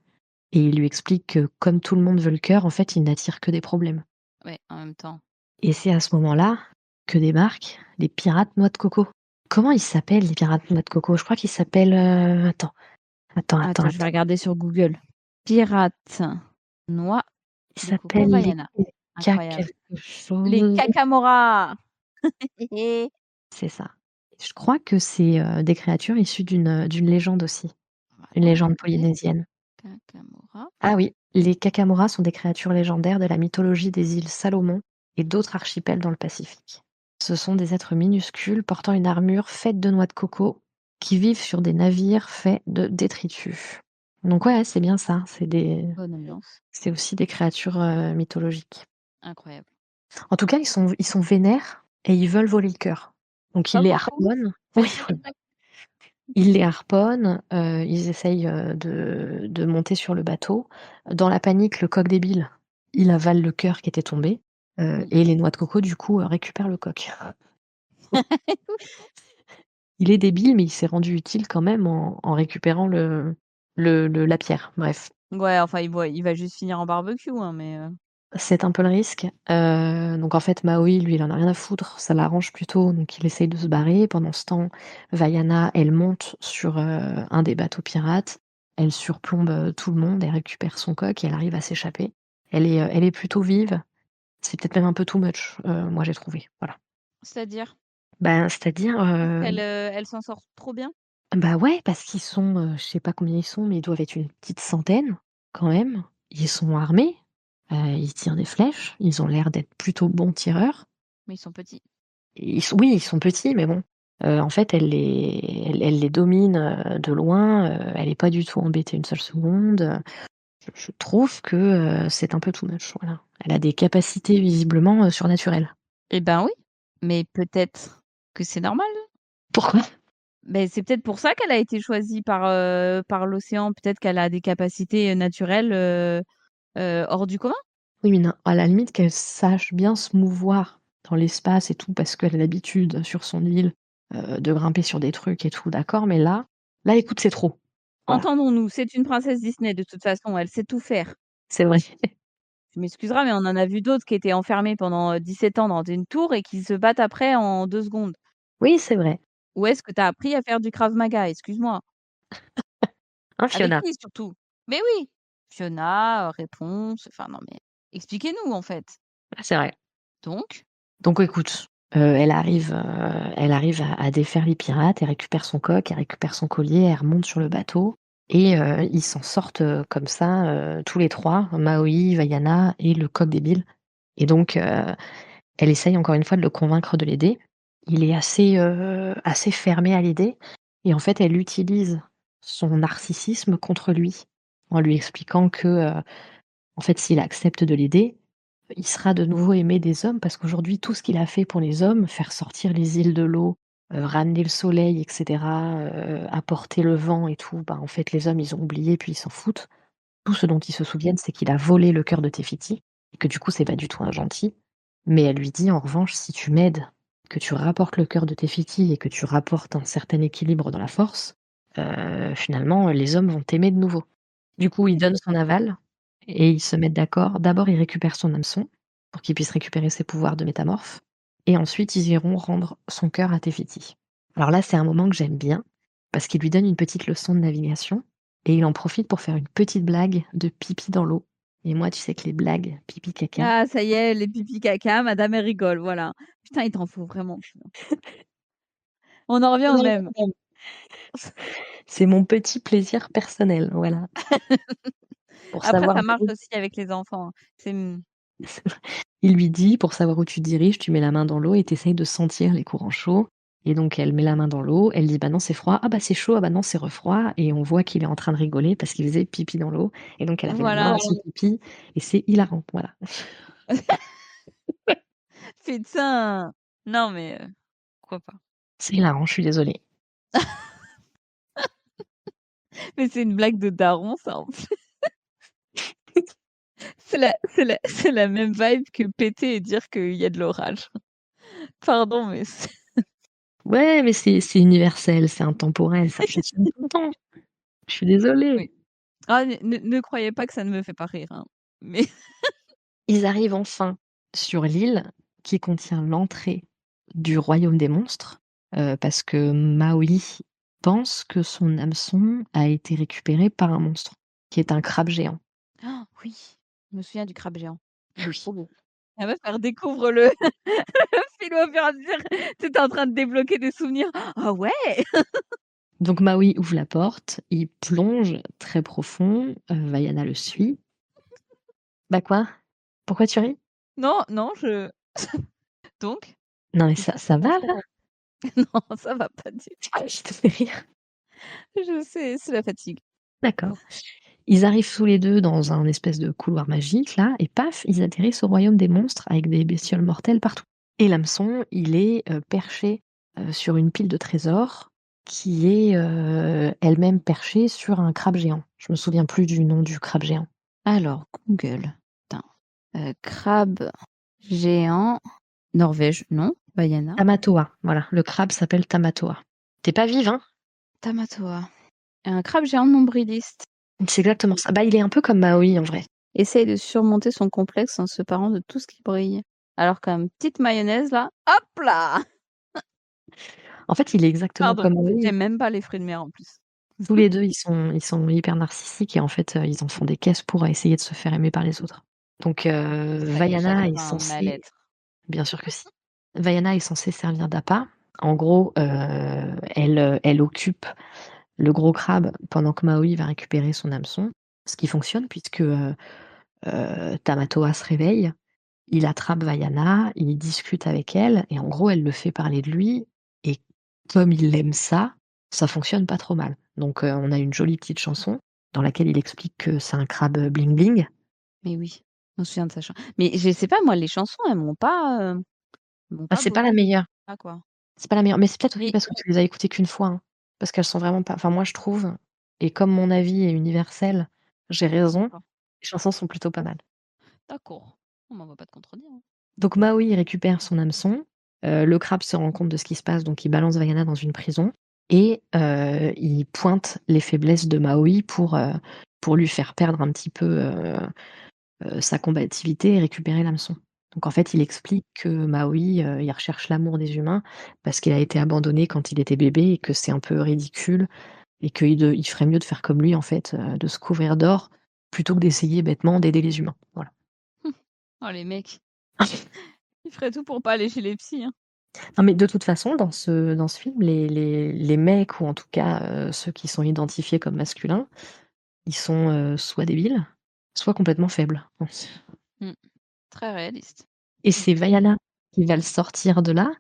et il lui explique que comme tout le monde veut le cœur, en fait, il n'attire que des problèmes. Ouais, en même temps. Et c'est à ce moment-là que débarquent les pirates noix de coco. Comment ils s'appellent les pirates noix de coco? Je crois qu'ils s'appellent, Attends, je vais attends. regarder sur Google. Pirates, noix Ils de coco s'appellent les Vaiana. K Incroyable. quelque Les chose. Kakamora! C'est ça. Je crois que c'est, des créatures issues d'une légende aussi, On va une attendre, légende regarder. polynésienne. Kakamora. Ah oui, les Kakamora sont des créatures légendaires de la mythologie des îles Salomon et d'autres archipels dans le Pacifique. Ce sont des êtres minuscules portant une armure faite de noix de coco qui vivent sur des navires faits de détritus. Donc ouais, c'est bien ça, Bonne ambiance. c'est aussi des créatures, mythologiques. Incroyable. En tout cas, ils sont vénères et ils veulent voler le cœur. Donc ils Comme les beaucoup. harponnent. Oui, voilà. Ils les harponnent, ils essayent, de monter sur le bateau. Dans la panique, le coq débile, il avale le cœur qui était tombé, Oui. et les noix de coco, du coup, récupèrent le coq. Il est débile, mais il s'est rendu utile quand même en récupérant la pierre. Bref, Ouais, enfin, il va juste finir en barbecue, hein, mais c'est un peu le risque. Donc en fait, Maui, lui, il en a rien à foutre, ça l'arrange plutôt, donc il essaye de se barrer. Pendant ce temps, Vaiana, elle monte sur, un des bateaux pirates, elle surplombe, tout le monde, elle récupère son coq et elle arrive à s'échapper. Elle est plutôt vive, c'est peut-être même un peu too much, moi j'ai trouvé, voilà. c'est-à-dire? Ben, c'est-à-dire, Elle s'en sort trop bien? bah, ouais, parce qu'ils sont, je sais pas combien ils sont, mais ils doivent être une petite centaine, quand même. Ils sont armés, ils tirent des flèches, ils ont l'air d'être plutôt bons tireurs. Mais ils sont petits. Oui, ils sont petits, mais bon, en fait, elle les domine, de loin, elle est pas du tout embêtée une seule seconde, je trouve que, c'est un peu too much, voilà. Elle a des capacités visiblement, surnaturelles. Eh ben oui, mais peut-être que c'est normal. Pourquoi? Mais c'est peut-être pour ça qu'elle a été choisie par l'océan. Peut-être qu'elle a des capacités, naturelles, hors du commun? Oui, mais non, à la limite qu'elle sache bien se mouvoir dans l'espace et tout, parce qu'elle a l'habitude sur son île, de grimper sur des trucs et tout, d'accord, mais là, écoute, c'est trop. Voilà, Entendons-nous, c'est une princesse Disney de toute façon, elle sait tout faire. c'est vrai. Tu m'excuseras, mais on en a vu d'autres qui étaient enfermés pendant, 17 ans dans une tour et qui se battent après en 2 secondes. Oui, c'est vrai. Où est-ce que tu as appris à faire du Krav Maga? Excuse-moi. Hein, Avec Fiona? qui surtout? Mais oui! Fiona, Réponse, enfin non mais expliquez-nous en fait. Ah, c'est vrai. Donc? Donc écoute, elle arrive à défaire les pirates, elle récupère son coq, elle récupère son collier, elle remonte sur le bateau et ils s'en sortent, comme ça, tous les 3, Maui, Vaiana et le coq débile et donc Elle essaye encore une fois de le convaincre de l'aider. Il est assez fermé à l'idée et en fait, elle utilise son narcissisme contre lui, en lui expliquant que, en fait, s'il accepte de l'aider, il sera de nouveau aimé des hommes parce qu'aujourd'hui, tout ce qu'il a fait pour les hommes, faire sortir les îles de l'eau, ramener le soleil et cetera, apporter le vent et tout, bah, en fait, les hommes, ils ont oublié puis ils s'en foutent. Tout ce dont ils se souviennent, c'est qu'il a volé le cœur de Tefiti et que du coup, c'est pas du tout un gentil. Mais elle lui dit en revanche: «Si tu m'aides, que tu rapportes le cœur de Tefiti et que tu rapportes un certain équilibre dans la force, finalement, les hommes vont t'aimer de nouveau». Du coup, il donne son aval et ils se mettent d'accord. D'abord, il récupère son hameçon pour qu'il puisse récupérer ses pouvoirs de métamorphe et ensuite ils iront rendre son cœur à Tefiti. Alors là, c'est un moment que j'aime bien parce qu'il lui donne une petite leçon de navigation et il en profite pour faire une petite blague de pipi dans l'eau et moi, tu sais que les blagues pipi caca, Ah, ça y est, les pipi caca, madame elle rigole, voilà. Putain, il t'en faut vraiment, putain. On en revient au même. c'est mon petit plaisir personnel, voilà. Pour Après, savoir ça marche où aussi avec les enfants, hein. C'est il lui dit: «Pour savoir où tu diriges, tu mets la main dans l'eau et tu essayes de sentir les courants chauds» et donc elle met la main dans l'eau, elle dit: «Bah non, c'est froid. Ah bah c'est chaud. Ah bah non, c'est refroid» et on voit qu'il est en train de rigoler parce qu'il faisait pipi dans l'eau et donc elle avait la main voilà. dans son pipi et c'est hilarant, voilà. Putain! Non mais pourquoi pas? C'est hilarant, je suis désolée. Mais c'est une blague de daron ça, en plus. C'est la même vibe que péter et dire qu'il y a de l'orage. Pardon, mais c'est Ouais, mais c'est universel, c'est intemporel, ça fonctionne tout le temps. Je suis désolée. oui. Ah, ne croyez pas que ça ne me fait pas rire, hein. Mais Ils arrivent enfin sur l'île qui contient l'entrée du royaume des monstres, parce que Maui pense que son hameçon a été récupéré par un monstre, qui est un crabe géant. oui, je me souviens du crabe géant. Il est Oui. trop beau. La meuf, elle redécouvre le le film au fur et à mesure. Tu sais, tu es en train de débloquer des souvenirs. Ah ouais! Donc Maui ouvre la porte, il plonge très profond, Vaiana le suit. Bah quoi? Pourquoi tu ris? Non, non, je donc? Non mais Il se ça passe quoi? va là? Non, ça va pas du C'est quoi qui te fait rire? tout. Je sais, c'est la fatigue. D'accord. Ils arrivent tous les 2 dans un espèce de couloir magique là et paf, ils atterrissent au royaume des monstres avec des bestioles mortelles partout. Et l'hameçon, il est, perché, sur une pile de trésors qui est, elle-même perchée sur un crabe géant. Je me souviens plus du nom du crabe géant. Alors, Google. Attends. Crabe géant, Norvège, non. Baiana. Tamatoa, voilà, le crabe s'appelle Tamatoa. Tu es pas vive, hein? Tamatoa. Un crabe géant nombriliste. C'est exactement ça. Bah, il est un peu comme Maui en vrai. Essaye de surmonter son complexe en se parant de tout ce qui brille. Alors qu'une petite mayonnaise là, hop là! En fait, il est exactement Pardon, comme Maui. j'aime même pas les fruits de mer en plus. Tous les 2, ils sont hyper narcissiques et en fait, ils en font des caisses pour essayer de se faire aimer par les autres. Donc Ça y est, Vaiana est chacun a un censée mal-être. bien sûr que si. Vaiana est censée servir d'appât. En gros, elle occupe le gros crabe pendant que Maui va récupérer son hameçon, ce qui fonctionne puisque, Tamatoa se réveille, il attrape Vaiana, il discute avec elle et en gros, elle le fait parler de lui et comme il aime ça, ça fonctionne pas trop mal. Donc, on a une jolie petite chanson dans laquelle il explique que c'est un crabe, bling bling. Mais oui, je me souviens de sa chanson. Mais je sais pas, moi, les chansons, elles m'ont Ah, pas c'est pas beaucoup la meilleure, ah quoi. c'est pas la meilleure, mais c'est peut-être aussi Mais parce que tu les as écoutées qu'une fois, hein, parce qu'elles sont vraiment pas enfin moi je trouve et comme mon avis est universel, j'ai raison, d'accord, les chansons sont plutôt pas mal. d'accord. On m'en va pas te contredire, hein. Donc Maui récupère son hameçon, le crabe se rend compte de ce qui se passe, donc il balance Vaiana dans une prison et il pointe les faiblesses de Maui pour lui faire perdre un petit peu, sa combativité et récupérer l'hameçon. Donc en fait, il explique que Maui, il recherche l'amour des humains parce qu'il a été abandonné quand il était bébé et que c'est un peu ridicule et il ferait mieux de faire comme lui en fait, de se couvrir d'or plutôt que d'essayer bêtement d'aider les humains. Voilà. Oh les mecs, ils feraient tout pour pas aller chez les psys, hein. Non, mais de toute façon, dans ce film, les mecs ou en tout cas, ceux qui sont identifiés comme masculins, ils sont, soit débiles, soit complètement faibles. Mmh. Très réaliste. Et c'est Vaiana qui va le sortir de là,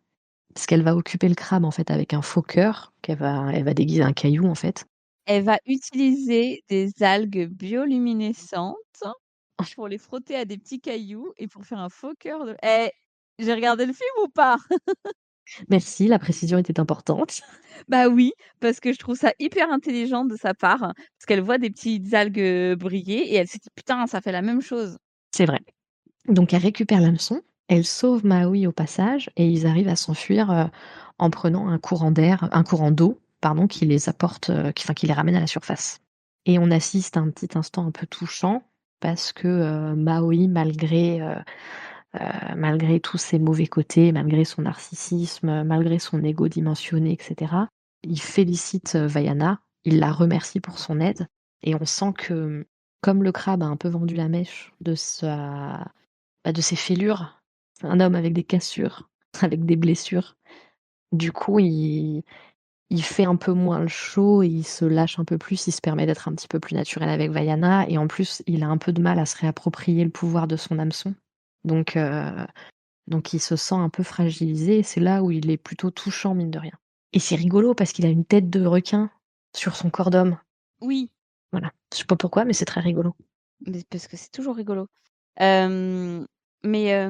parce qu'elle va occuper le crabe en fait avec un faux cœur elle va déguiser un caillou en fait. Elle va utiliser des algues bioluminescentes pour les frotter à des petits cailloux et pour faire un faux cœur de j'ai regardé le film ou pas? Merci, la précision était importante. Bah oui, parce que je trouve ça hyper intelligent de sa part, parce qu'elle voit des petites algues, briller et elle s'est dit: «Putain, ça fait la même chose». C'est vrai. Donc elle récupère l'hameçon, elle sauve Maui au passage et ils arrivent à s'enfuir, en prenant un courant d'eau, pardon, qui les apporte, qui les ramène à la surface. Et on assiste à un petit instant un peu touchant parce que, Maui malgré tous ses mauvais côtés, malgré son narcissisme, malgré son ego dimensionné et cetera, il félicite, Vaiana, il la remercie pour son aide et on sent que, comme le crabe a un peu vendu la mèche de ses fêlures, c'est un homme avec des cassures, avec des blessures. Du coup, il fait un peu moins le show, il se lâche un peu plus, il se permet d'être un petit peu plus naturel avec Vaiana et en plus, il a un peu de mal à se réapproprier le pouvoir de son hameçon. Donc donc il se sent un peu fragilisé et c'est là où il est plutôt touchant, mine de rien. Et c'est rigolo parce qu'il a une tête de requin sur son corps d'homme. Oui, Voilà. Je sais pas pourquoi, mais c'est très rigolo. mais parce que c'est toujours rigolo. Hem, mais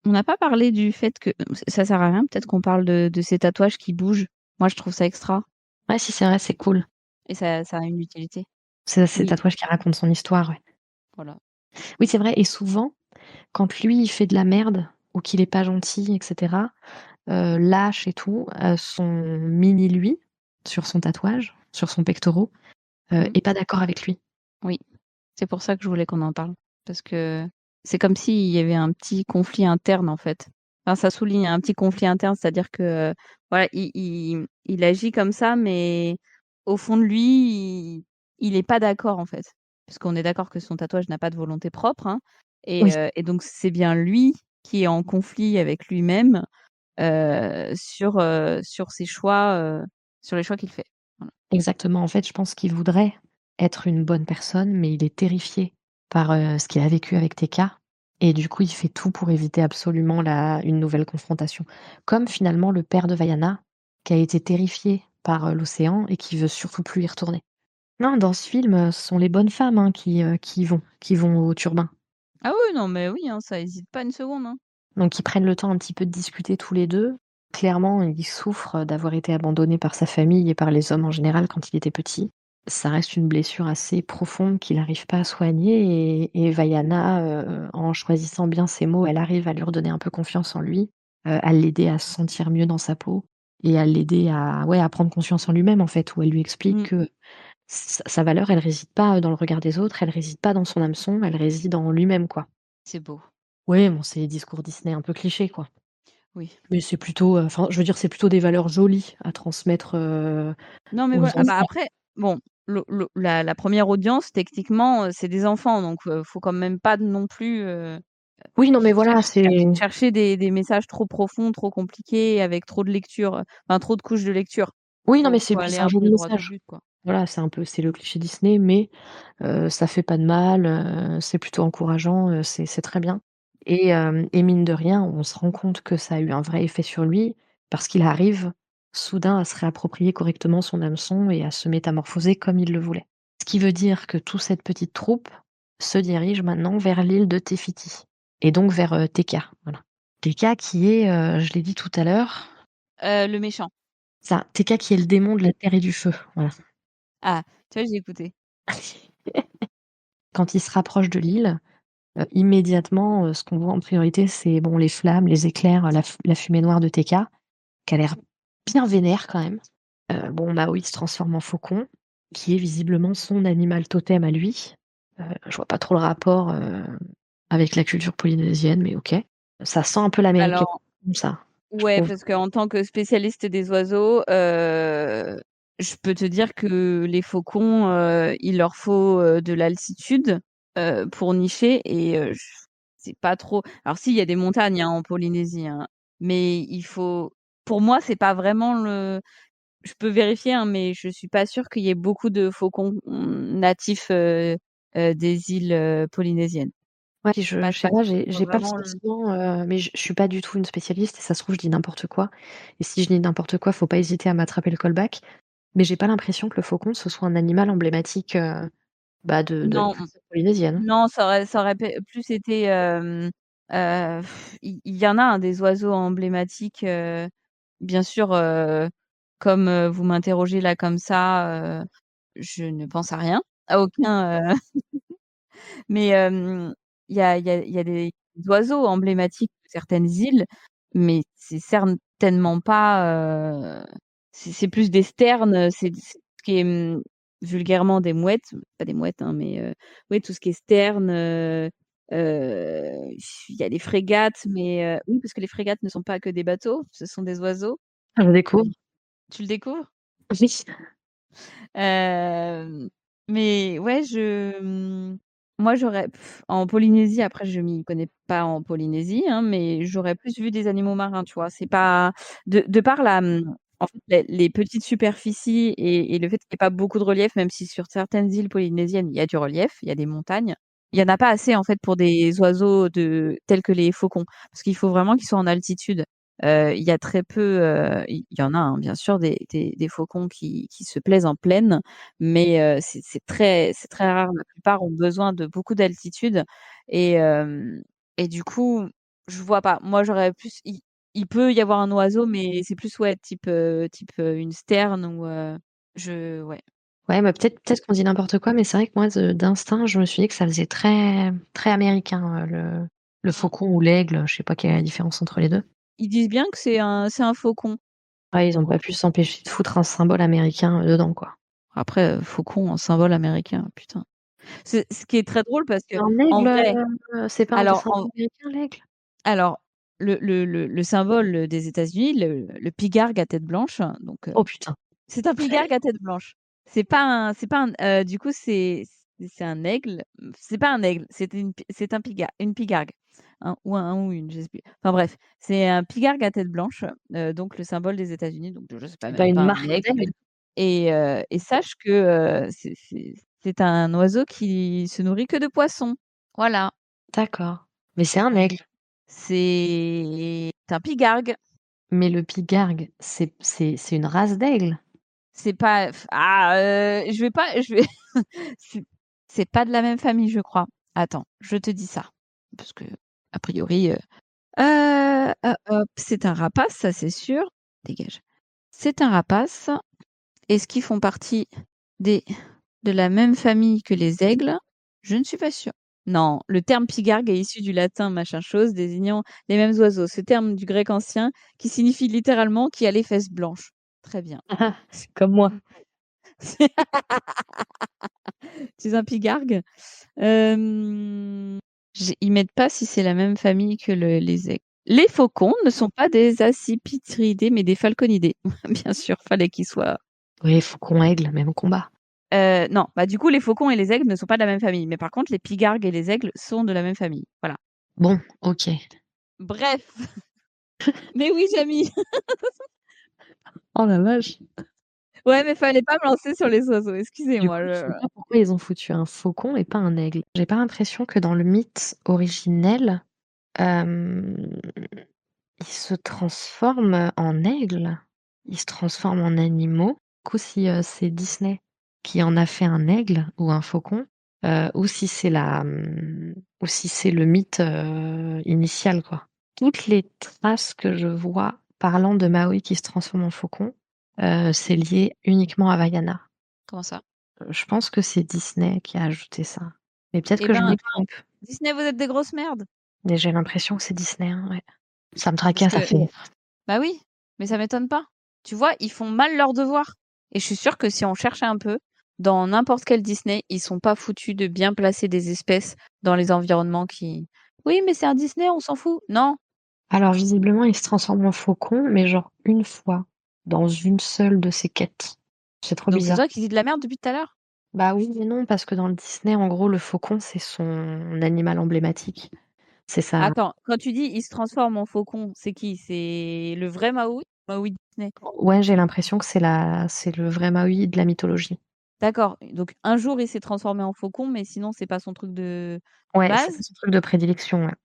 on n'a pas parlé du fait que ça sert à rien, peut-être qu'on parle de ces tatouages qui bougent. Moi, je trouve ça extra Ouais, si, c'est vrai, c'est cool. et ça a une utilité. C'est Oui, tatouage qui raconte son histoire, ouais. voilà. Oui, c'est vrai et souvent, quand lui, il fait de la merde ou qu'il est pas gentil et cetera, lâche et tout, son mini lui, sur son tatouage, sur son pectoral, Mmh. est pas d'accord avec lui. Oui, c'est pour ça que je voulais qu'on en parle parce que c'est comme s'il y avait un petit conflit interne, en fait. Enfin, ça souligne un petit conflit interne, c'est-à-dire que, voilà, il agit comme ça, mais au fond de lui, il est pas d'accord, en fait. Puisqu'on est d'accord que son tatouage n'a pas de volonté propre, hein Oui. et donc c'est bien lui qui est en conflit avec lui-même, sur ses choix, sur les choix qu'il fait. Voilà. Exactement. En fait, je pense qu'il voudrait être une bonne personne, mais il est terrifié par, ce qu'il a vécu avec TK et du coup, il fait tout pour éviter absolument une nouvelle confrontation. Comme finalement le père de Vaiana, qui a été terrifié par, l'océan et qui veut surtout plus y retourner. Non, dans ce film, ce sont les bonnes femmes, hein, qui vont au turbin. Ah oui, non, mais oui, hein, ça hésite pas une seconde, hein. Donc ils prennent le temps un petit peu de discuter tous les 2. Clairement, il souffre d'avoir été abandonné par sa famille et par les hommes en général quand il était petit. Ça reste une blessure assez profonde qu'il n'arrive pas à soigner et Vaiana, en choisissant bien ses mots, elle arrive à lui redonner un peu confiance en lui, à l'aider à se sentir mieux dans sa peau et à l'aider à ouais, à prendre conscience en lui-même en fait, où elle lui explique Mmh, que sa valeur, elle réside pas dans le regard des autres, elle réside pas dans son hameçon, elle réside en lui-même, quoi. c'est beau. Ouais, bon, c'est les discours Disney un peu clichés, quoi. Oui. Mais c'est plutôt, enfin, je veux dire, c'est plutôt des valeurs jolies à transmettre, Non, mais aux voilà. Ah bah, enfants. après, bon, le la 1re audience, techniquement, c'est des enfants, donc faut quand même pas non plus, Oui, non, mais voilà, c'est chercher des messages trop profonds, trop compliqués, avec trop de lecture, enfin trop de couches de lecture. oui, non, mais Faut aller c'est un un peu joli droit au message. but, quoi. Voilà, c'est le cliché Disney, mais ça fait pas de mal, c'est plutôt encourageant, c'est très bien et mine de rien, on se rend compte que ça a eu un vrai effet sur lui parce qu'il arrive soudain à se réapproprier correctement son hameçon et à se métamorphoser comme il le voulait. Ce qui veut dire que toute cette petite troupe se dirige maintenant vers l'île de Te Fiti et donc vers, Teka, voilà. Teka qui est, je l'ai dit tout à l'heure, Le méchant. ça, Teka qui est le démon de la terre et du feu, voilà. Ah, tu vois, j'ai écouté. Quand il se rapproche de l'île, immédiatement, ce qu'on voit en priorité, c'est bon les flammes, les éclairs, la fumée noire de Teka, qui a l'air bien vénère quand même. Bon, Maui se transforme en faucon, qui est visiblement son animal totem à lui. Je vois pas trop le rapport, avec la culture polynésienne, mais OK. Ça sent un peu l'américain, Alors ça, je ouais, trouve. parce qu'en tant que spécialiste des oiseaux, je peux te dire que les faucons, il leur faut, de l'altitude, pour nicher et j c'est pas trop alors si, il y a des montagnes, hein, en Polynésie, hein, mais il faut pour moi, c'est pas vraiment le je peux vérifier, hein, mais je suis pas sûre qu'il y ait beaucoup de faucons, natifs, des îles, polynésiennes. Ouais, puis je Bah, sais ça pas, j'ai pas le vraiment le sentiment, mais je suis pas du tout une spécialiste et ça se trouve, je dis n'importe quoi et si je dis n'importe quoi, faut pas hésiter à m'attraper le callback, mais j'ai pas l'impression que le faucon, ce soit un animal emblématique, bah, de la non, culture polynésienne. non, ça aurait plus été, il y en a, hein, des oiseaux emblématiques, bien sûr, comme, vous m'interrogez là comme ça, je ne pense à rien, à aucun, mais il y a des oiseaux emblématiques de certaines îles, mais c'est certainement pas, c'est plus des sternes, c'est ce qui est, vulgairement des mouettes, pas des mouettes, hein, mais oui, tout ce qui est sterne, il y a les frégates, mais oui, parce que les frégates ne sont pas que des bateaux, ce sont des oiseaux. Ah, je découvre. Tu le découvres? Oui. Hem, mais ouais, moi j'aurais en Polynésie, après je m'y connais pas en Polynésie, hein, mais j'aurais plus vu des animaux marins, tu vois? C'est pas de par en fait, les petites superficies et le fait qu'il y ait pas beaucoup de relief, même si sur certaines îles polynésiennes, il y a du relief, il y a des montagnes. Il y en a pas assez, en fait, pour des oiseaux tels que les faucons, parce qu'il faut vraiment qu'ils soient en altitude. Il y a très peu, il y en a, hein, bien sûr, des faucons qui se plaisent en plaine, mais c'est très rare. La plupart ont besoin de beaucoup d'altitude et hem et du coup, je vois pas. Moi, j'aurais plus il peut y avoir un oiseau, mais c'est plus, ouais, type, une sterne ou ouais. Ouais, bah, peut-être qu'on dit n'importe quoi, mais c'est vrai que moi d'instinct, je me suis dit que ça faisait très très américain, le Mmh. faucon ou l'aigle, je sais pas quelle est la différence entre les 2. Ils disent bien que c'est un faucon. Ouais, ils ont pas pu s'empêcher de foutre un symbole américain, dedans, quoi. Après, faucon, un symbole américain, putain. C'est ce qui est très drôle parce C'est que un en aigle, vrai c'est pas un alors symbole américain, l'aigle? Alors, le symbole des États-Unis, le pigargue à tête blanche, donc Oh putain. c'est un pigargue à tête blanche. Du coup, c'est un aigle, c'est pas un aigle, c'est une pigargue, un ou une, je sais plus. Enfin bref, c'est un pigargue à tête blanche, donc le symbole des États-Unis, donc je sais pas, C'est mais pas une pas un marque aigle d'aigle? et sache que, c'est un oiseau qui se nourrit que de poissons. Voilà. D'accord. Mais c'est un aigle. C'est un pigargue. Mais le pigargue, c'est une race d'aigle? C'est pas je vais pas je vais c'est c'est pas de la même famille, je crois. Attends, je te dis ça. Parce que a priori, hop, c'est un rapace, ça c'est sûr. Dégage. C'est un rapace. Est-ce qu'ils font partie des de la même famille que les aigles? Je ne suis pas sûre. Non, le terme pigargue est issu du latin machin chose, désignant les mêmes oiseaux. Ce terme du grec ancien qui signifie littéralement «qui a les fesses blanches». Très bien. Ah, c'est comme moi. Tu es un pigargue? Ils mettent pas si c'est la même famille que les aigles. Les faucons ne sont pas des accipitridés, mais des falconidés. Bien sûr, fallait qu'ils soient Oui, faucon, aigle, même combat. non, bah, du coup, les faucons et les aigles ne sont pas de la même famille, mais par contre, les pigargues et les aigles sont de la même famille. Voilà. Bon, OK. Bref, mais oui, Jamy. Oh la vache! Ouais, mais fallait pas me lancer sur les oiseaux, Du excusez-moi, coup, je sais pas pourquoi ils ont foutu un faucon et pas un aigle. J'ai pas l'impression que dans le mythe originel, hem, ils se transforment en aigle. Ils se transforment en animaux. Du coup, si, c'est Disney qui en a fait un aigle ou un faucon, ou si c'est ou si c'est le mythe, initial, quoi. Toutes les traces que je vois parlant de Maui qui se transforme en faucon, c'est lié uniquement à Vaiana. comment ça? Je pense que c'est Disney qui a ajouté ça. Mais peut-être Eh que je ben, me trompe. Disney, vous êtes des grosses merdes. Mais j'ai l'impression que c'est Disney, hein, ouais. Ça me Parce tracasse, ça que fait bah oui, mais ça m'étonne pas. Tu vois, ils font mal leur devoir. Et je suis sûre que si on cherchait un peu, dans n'importe quel Disney, ils sont pas foutus de bien placer des espèces dans les environnements qui «Oui, mais c'est un Disney, on s'en fout». Non. alors visiblement, il se transforme en faucon, mais genre une fois, dans une seule de ses quêtes. C'est trop Donc c'est bizarre. toi qui dis de la merde depuis tout à l'heure? Bah oui et non, parce que dans le Disney, en gros, le faucon, c'est son animal emblématique. C'est ça. Attends, quand tu dis: «Il se transforme en faucon», c'est qui? C'est le vrai Maui? Maui Disney? Ouais, j'ai l'impression que c'est le vrai Maui de la mythologie. D'accord, donc un jour, il s'est transformé en faucon, mais sinon, c'est pas son truc de Ouais, c'est pas base son truc de prédilection, ouais.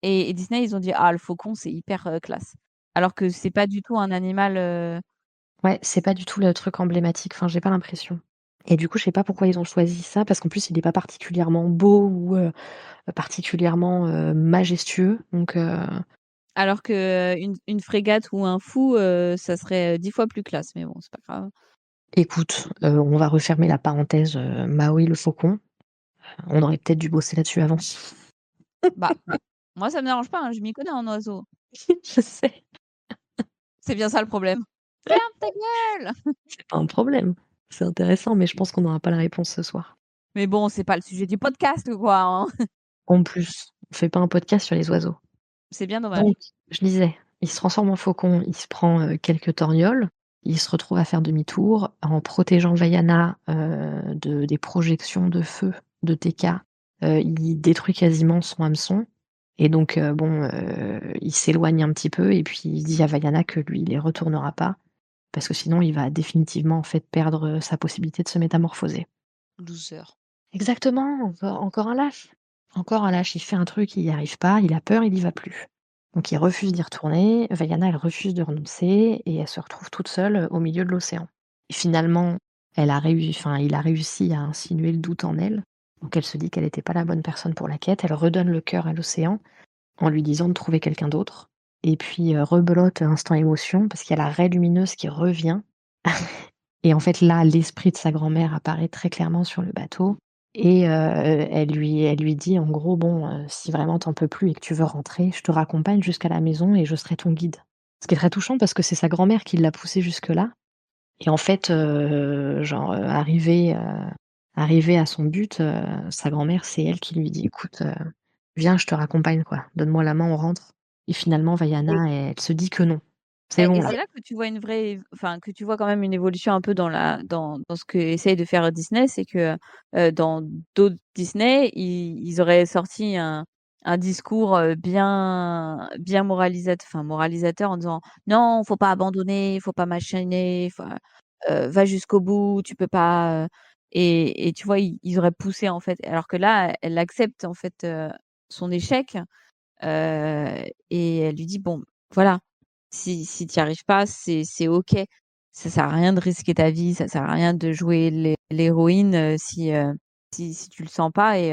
et Disney, ils ont dit: «Ah, le faucon, c'est hyper, classe». Alors que c'est pas du tout un animal, Ouais, c'est pas du tout le truc emblématique, enfin, j'ai pas l'impression et du coup, je sais pas pourquoi ils ont choisi ça parce qu'en plus, il est pas particulièrement beau ou particulièrement, majestueux donc alors qu'une frégate ou un fou, ça serait, 10 fois plus classe, mais bon, c'est pas grave. écoute, on va refermer la parenthèse, Maui le faucon. On aurait peut-être dû bosser là-dessus avant. Bah, moi, ça me dérange pas, hein, je m'y connais en oiseaux. Je sais, C'est bien ça le problème. «Ferme ta gueule!» c'est pas un problème. C'est intéressant, mais je pense qu'on n'aura pas la réponse ce soir. Mais bon, c'est pas le sujet du podcast, quoi, hein. En plus, on fait pas un podcast sur les oiseaux. C'est bien dommage. Donc, je disais, il se transforme en faucon, il se prend, quelques torgnoles, il se retrouve à faire demi-tour en protégeant Vaiana, des projections de feu de Tekka, il détruit quasiment son hameçon et donc bon, il s'éloigne un petit peu et puis il dit à Vaiana que lui, il y retournera pas parce que sinon il va définitivement, en fait, perdre, sa possibilité de se métamorphoser. Loser. Exactement, encore un lâche. Encore un lâche, il fait un truc, il y arrive pas, il a peur, il y va plus. Donc il refuse d'y retourner, Vaiana, elle refuse de renoncer et elle se retrouve toute seule, au milieu de l'océan. Et finalement, il a réussi à insinuer le doute en elle, donc elle se dit qu'elle était pas la bonne personne pour la quête. Elle redonne le cœur à l'océan en lui disant de trouver quelqu'un d'autre et puis, rebelote instant émotion parce qu'il y a la raie lumineuse qui revient et en fait là, l'esprit de sa grand-mère apparaît très clairement sur le bateau et elle lui dit en gros: «Bon, si vraiment tu en peux plus et que tu veux rentrer, je te raccompagne jusqu'à la maison et je serai ton guide». Ce qui est très touchant parce que c'est sa grand-mère qui l'a poussé jusque-là et en fait, genre, arrivée à son but, sa grand-mère, c'est elle qui lui dit: «Écoute, viens, je te raccompagne quoi, donne-moi la main, on rentre» et finalement Et Vaiana, elle se dit que non. C'est et bon là. c'est là que tu vois une vraie enfin, que tu vois quand même une évolution un peu dans ce qu'essaye de faire Disney, c'est que, dans d'autres Disney, ils auraient sorti un discours, moralisateur en disant: «Non, faut pas abandonner, faut pas machiner, faut, va jusqu'au bout, tu peux pas», et tu vois, ils auraient poussé en fait. Alors que là, elle accepte en fait, son échec, et elle lui dit: «Bon, voilà, si tu y arrives pas, c'est OK. Ça sert à rien de risquer ta vie, ça sert à rien de jouer l'héroïne, si tu le sens pas», et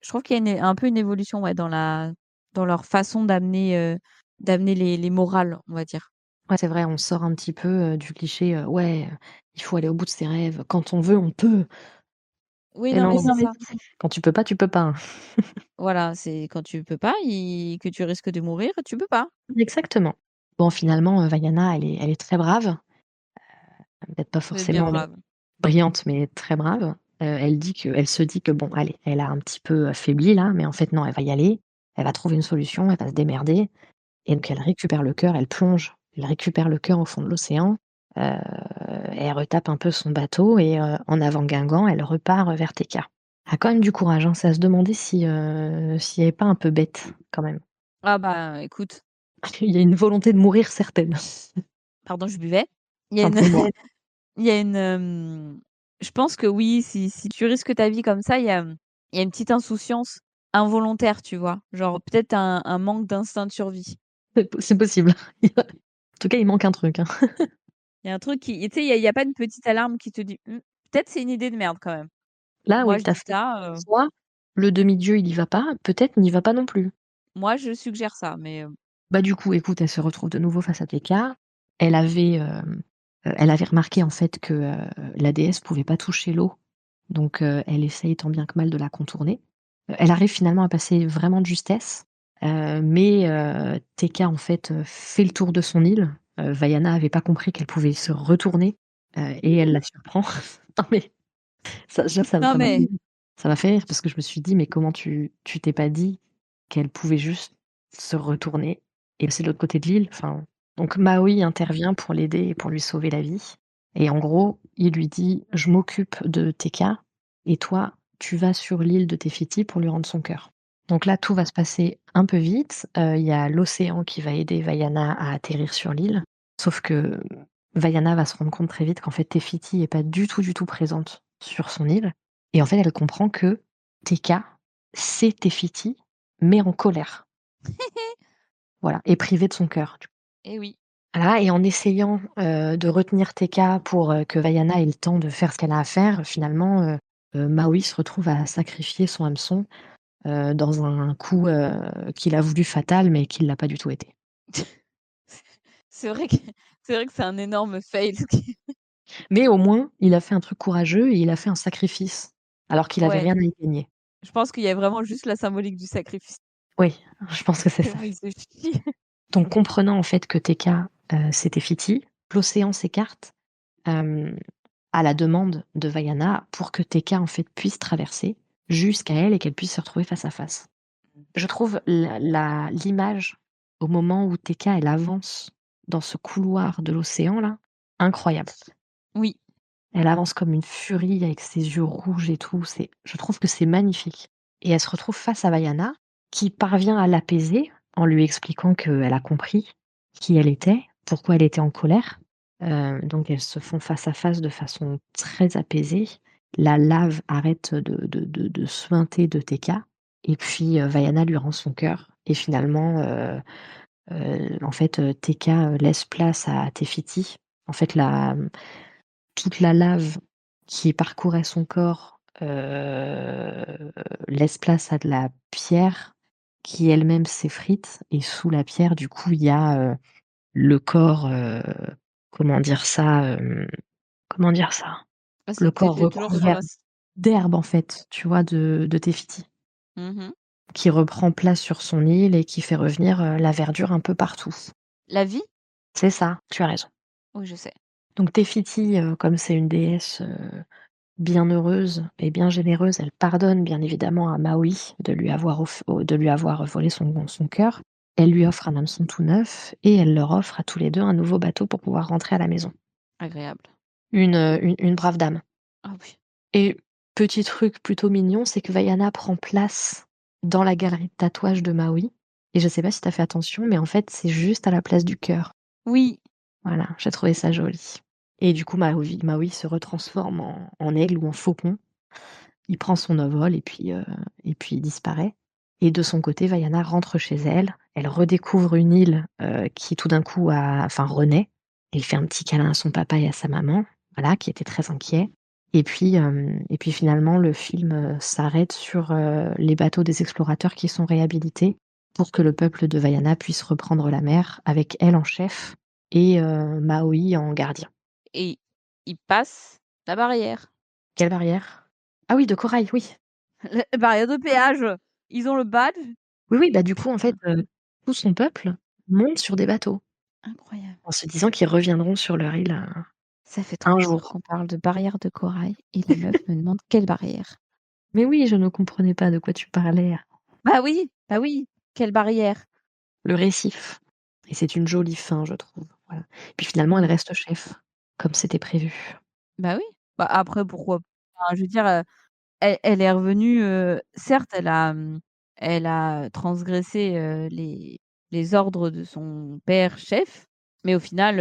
je trouve qu'il y a un peu une évolution, ouais, dans leur façon d'amener les morales, on va dire. Ouais, c'est vrai, on sort un petit peu, du cliché, ouais, il faut aller au bout de ses rêves. Quand on veut, on peut. Oui, Et non, mais non, c'est ça. quand tu peux pas, hein. Voilà, c'est quand tu peux pas, que tu risques de mourir, tu peux pas. Exactement. Bon, finalement, Vaiana, elle est très brave, peut-être pas Vous êtes bien forcément brave. brillante, mais elle brave. Elle se dit que bon, allez, elle a un petit peu faibli là, mais en fait non, elle va y aller, elle va trouver une solution, elle va se démerder et donc elle récupère le cœur, elle récupère le cœur au fond de l'océan, heu, elle retape un peu son bateau et en avant Guingamp, elle repart vers Tekka. Elle a quand même du courage, hein, c'est à se demander si elle est pas un peu bête quand même. Ah bah, écoute, Il y a une volonté de mourir certaine. pardon, je buvais. Il y a Un une peu moi. il y a une, je pense que oui, si tu risques ta vie comme ça, il y a une petite insouciance involontaire, tu vois? Genre peut-être un manque d'instinct de survie. C'est possible. En tout cas, il manque un truc, hein. Il y a un truc qui tu sais, il y a pas une petite alarme qui te dit: peut-être c'est une idée de merde quand même». Là, Moi, oui, je tu as dis fait ça, soit le demi-dieu, il y va pas, peut-être n'y va pas non plus. moi je suggère ça, mais Bah, du coup, écoute, elle se retrouve de nouveau face à Tekka. Elle avait remarqué, en fait, que, la déesse pouvait pas toucher l'eau, donc elle essaye tant bien que mal de la contourner. Elle arrive finalement à passer vraiment de justesse, mais Tekka, en fait, fait le tour de son île. Vaiana avait pas compris qu'elle pouvait se retourner, et elle la surprend. Non mais ça déjà non mais ça m'a fait rire parce que je me suis dit: «Mais comment tu t'es pas dit qu'elle pouvait juste se retourner et passer de l'autre côté de l'île?» Enfin, donc Maui intervient pour l'aider et pour lui sauver la vie et en gros, il lui dit: «Je m'occupe de Tekka et toi, tu vas sur l'île de Tefiti pour lui rendre son cœur». Donc là, tout va se passer un peu vite, il y a l'océan qui va aider Vaiana à atterrir sur l'île, sauf que Vaiana va se rendre compte très vite qu'en fait Tefiti est pas du tout présente sur son île et en fait, elle comprend que Teka, c'est Tefiti, mais en colère. Voilà, et privée de son cœur. Et oui. Voilà, et en essayant, de retenir Teka pour, que Vaiana ait le temps de faire ce qu'elle a à faire, finalement, Maui se retrouve à sacrifier son hameçon, dans un coup, qu'il a voulu fatal, mais qui ne l'a pas du tout été. C'est vrai que c'est un énorme fail ce qui Mais au moins, il a fait un truc courageux et il a fait un sacrifice, alors qu'il avait ouais, rien à y gagner. je pense qu'il y a vraiment juste la symbolique du sacrifice. Oui, je pense que c'est ça. Tellement il se chie. Donc comprenant en fait que Teka, c'était Fiti, l'océan s'écarte, hem, à la demande de Vaiana pour que Teka en fait puisse traverser jusqu'à elle et qu'elle puisse se retrouver face à face. Je trouve l'image au moment où Teka elle avance dans ce couloir de l'océan là, incroyable. Oui, Elle avance comme une furie avec ses yeux rouges et tout, je trouve que c'est magnifique et elle se retrouve face à Vaiana qui parvient à l'apaiser en lui expliquant qu'elle a compris qui elle était, pourquoi elle était en colère. Donc elles se font face à face de façon très apaisée. La lave arrête de suinter de Teka et puis, Vaiana lui rend son cœur et finalement, en fait, Teka, laisse place à Tefiti. En fait, toute la lave qui parcourait son corps, laisse place à de la pierre qui elle-même s'effrite et sous la pierre, du coup, il y a, le corps, comment dire ça? Comment dire ça? ah Le c'est corps peut-être toujours sur recouvert la d'herbe, en fait, tu vois, de Tefiti, mmh qui reprend place sur son île et qui fait revenir, la verdure un peu partout. La vie? C'est ça, tu as raison. Oui, je sais. Donc Tefiti, comme c'est une déesse, bienheureuse et bien généreuse, elle pardonne bien évidemment à Maui de lui avoir volé son cœur. Elle lui offre un hameçon tout neuf et elle leur offre à tous les 2 un nouveau bateau pour pouvoir rentrer à la maison. Agréable. Une brave dame. Ah oui. Et petit truc plutôt mignon, c'est que Vaiana prend place dans la galerie de tatouage de Maui et je sais pas si tu as fait attention, mais en fait, c'est juste à la place du cœur. Oui, Voilà, j'ai trouvé ça joli. Et du coup, Maui se retransforme en aigle ou en faucon. Il prend son envol et puis il disparaît. Et de son côté, Vaiana rentre chez elle. Elle redécouvre une île, qui tout d'un coup renaît. Elle fait un petit câlin à son papa et à sa maman, voilà, qui étaient très inquiets. Et puis finalement, le film, s'arrête sur, les bateaux des explorateurs qui sont réhabilités pour que le peuple de Vaiana puisse reprendre la mer avec elle en chef et Maui en gardien. et il passe la barrière. Quelle barrière? Ah oui, de corail, oui. La barrière de péage. Ils ont le badge. Oui, oui, bah, du coup, en fait, tout son peuple monte sur des bateaux Incroyable. en se disant qu'ils reviendront sur leur île, Ça fait un 3 heures jour. qu'on parle de barrière de corail et la meuf me demande quelle barrière? Mais oui, je ne comprenais pas de quoi tu parlais. Bah oui, quelle barrière? Le récif et c'est une jolie fin, je trouve, voilà. Puis finalement, elle Mmh. reste chef, comme c'était prévu. Bah oui. Bah après pourquoi enfin je veux dire, elle est revenue, certes elle a transgressé, les ordres de son père chef, mais au final,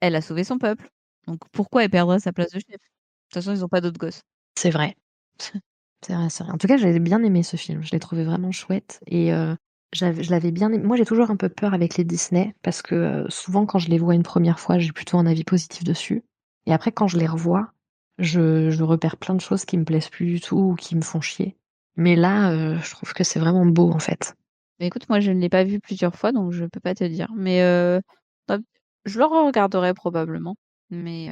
elle a sauvé son peuple. Donc pourquoi elle perdrait sa place de chef? De toute façon, ils ont pas d'autres gosses. C'est vrai. C'est vrai, c'est vrai. En tout cas, j'avais bien aimé ce film. Je l'ai trouvé vraiment chouette et je l'avais bien aimé. Moi, j'ai toujours un peu peur avec les Disney parce que, souvent quand je les vois une première fois, j'ai plutôt un avis positif dessus et après quand je les revois, je repère plein de choses qui me plaisent plus du tout ou qui me font chier. Mais là, je trouve que c'est vraiment beau, en fait. Bah, écoute, moi, je ne l'ai pas vu plusieurs fois, donc je peux pas te dire. Mais, hop, je le regarderai probablement. Mais,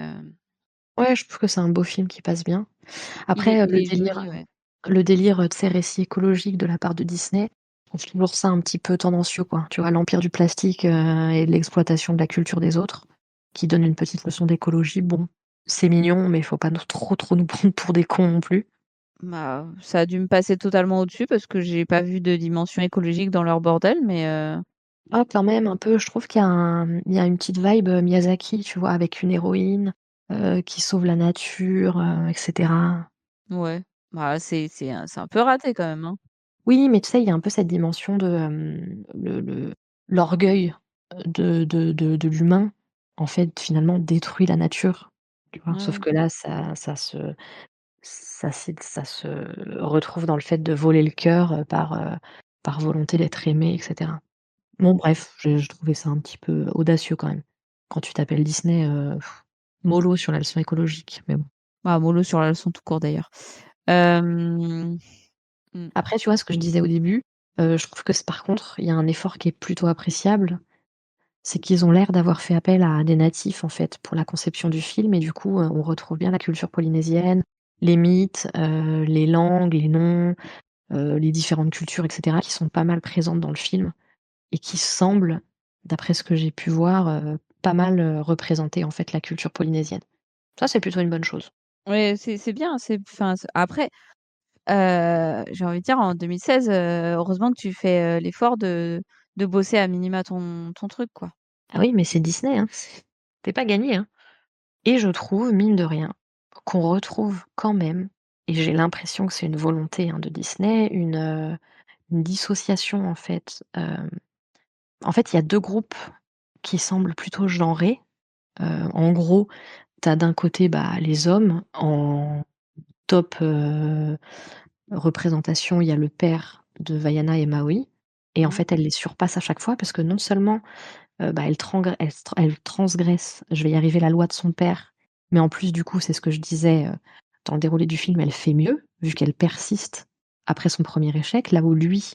Ouais, je trouve que c'est un beau film qui passe bien. il est Après, il est joli, ouais. le délire, tu sais, récit écologique de la part de Disney, je trouve toujours ça un petit peu tendancieux, quoi. Tu vois, l'empire du plastique, et de l'exploitation de la culture des autres, qui donne une petite leçon d'écologie. Bon, c'est mignon, mais il faut pas trop nous prendre pour des cons non plus. Bah, ça a dû me passer totalement au-dessus parce que j'ai pas vu de dimension écologique dans leur bordel, mais, Ah, quand même, un peu, je trouve il y a une petite vibe, Miyazaki, tu vois, avec une héroïne, qui sauve la nature, et cetera. ouais. Bah, c'est un peu raté quand même, hein. Oui, mais tu sais, il y a un peu cette dimension de, l'orgueil, de l'humain, en fait, finalement, détruit la nature. tu vois? Ouais, Sauf ouais. que là, ça se retrouve dans le fait de voler le cœur, par volonté d'être aimé et cetera. Bon bref, je trouvais ça un petit peu audacieux quand même. Quand tu t'appelles Disney, mollo sur la leçon écologique, mais bon. Bah, mollo sur la leçon tout court d'ailleurs. Hem, mmh. Après, tu vois, ce que je disais au début, je trouve que par contre, il y a un effort qui est plutôt appréciable, c'est qu'ils ont l'air d'avoir fait appel à des natifs, en fait, pour la conception du film et du coup, on retrouve bien la culture polynésienne, les mythes, les langues, les noms, les différentes cultures et cetera qui sont pas mal présentes dans le film et qui semblent, d'après ce que j'ai pu voir, pas mal, représenter, en fait, la culture polynésienne. Ça, c'est plutôt une bonne chose. Ouais, c'est bien, enfin, après, j'ai envie de dire en 2016, heureusement que tu fais, l'effort de bosser à minima ton truc, quoi. Ah oui, mais c'est Disney, hein, c'est pas gagné, hein. Et je trouve, mine de rien, qu'on retrouve quand même, et j'ai l'impression que c'est une volonté, hein, de Disney, une dissociation en fait, il y a 2 groupes qui semblent plutôt genrés. En gros, tu as d'un côté, bah, les hommes en top, représentation, il y a le père de Vaiana et Maui et en Mmh. fait, elle les surpasse à chaque fois parce que non seulement bah, elle transgresse, je vais y arriver, la loi de son père, mais en plus, du coup, c'est ce que je disais, dans le déroulé du film, elle fait mieux, vu qu'elle persiste après son premier échec, là où lui,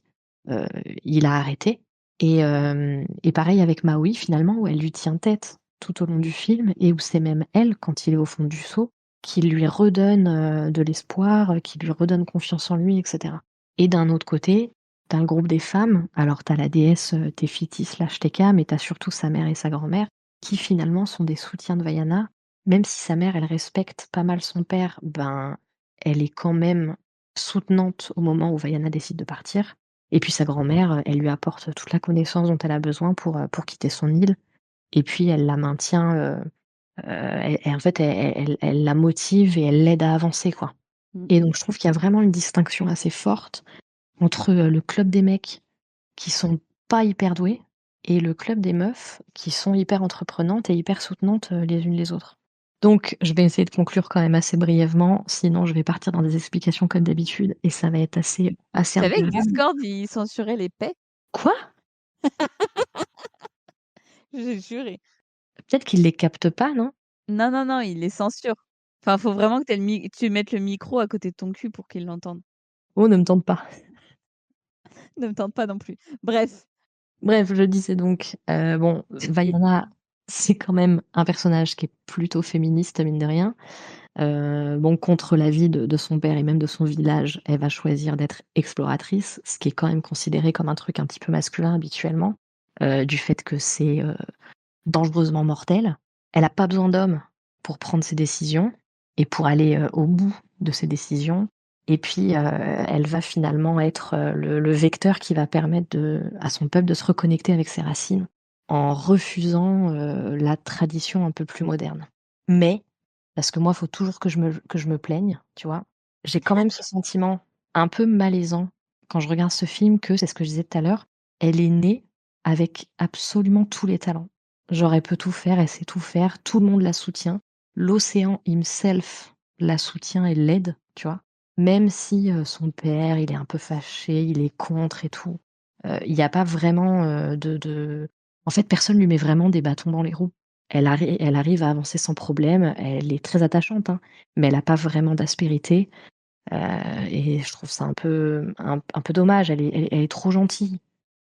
heu, il a arrêté et pareil avec Maui, finalement, où elle lui tient tête tout au long du film et où c'est même elle, quand il est au fond du seau, qui lui redonne, de l'espoir, qui lui redonne confiance en lui et cetera et d'un autre côté, tu le groupe des femmes, alors tu as la déesse, Tefiti/Teka, mais tu as surtout sa mère et sa grand-mère qui finalement sont des soutiens de Vaiana. Même si sa mère, elle respecte pas mal son père, ben, elle est quand même soutenante au moment où Vaiana décide de partir et puis sa grand-mère, elle lui apporte toute la connaissance dont elle a besoin pour quitter son île et puis elle la maintient, en fait, elle la motive et elle l'aide à avancer, quoi Mmh. et donc je trouve qu'il y a vraiment une distinction assez forte entre, le club des mecs qui sont pas hyper doués et le club des meufs qui sont hyper entreprenantes et hyper soutenantes, les unes les autres. Donc je vais essayer de conclure quand même assez brièvement, sinon je vais partir dans des explications comme d'habitude et ça va être assez Tu savais que invivable. Discord, ils censuraient les paix? Quoi? J'ai juré. Peut-être qu'ils les captent pas, non? Non, non, non, ils les censurent. Enfin, faut vraiment que tu mettes le micro à côté de ton cul pour qu'ils l'entendent. Oh, ne me tente pas. Ne me tente pas non plus. Bref. Bref, je disais donc, bon, Vaiana, c'est quand même un personnage qui est plutôt féministe, mine de rien. Bon, contre l'avis de son père et même de son village, elle va choisir d'être exploratrice, ce qui est quand même considéré comme un truc un petit peu masculin habituellement, du fait que c'est, dangereusement mortel. Elle a pas besoin d'hommes pour prendre ses décisions et pour aller, au bout de ses décisions et puis, elle va finalement être, le vecteur qui va permettre à son peuple de se reconnecter avec ses racines en refusant, la tradition un peu plus moderne. Mais parce que moi, il faut toujours que je me plaigne, tu vois? J'ai quand même ce sentiment un peu malaisant quand je regarde ce film que, c'est ce que je disais tout à l'heure, elle est née avec absolument tous les talents. Genre elle peut tout faire, elle sait tout faire, tout le monde la soutient. L'océan himself la soutient et l'aide, tu vois? Même si, son père, il est un peu fâché, il est contre et tout, il y a pas vraiment, en fait, personne lui met vraiment des bâtons dans les roues. Elle arrive à avancer sans problème, elle est très attachante, hein, mais elle a pas vraiment d'aspérité, heu et je trouve ça un peu dommage. Elle est trop gentille,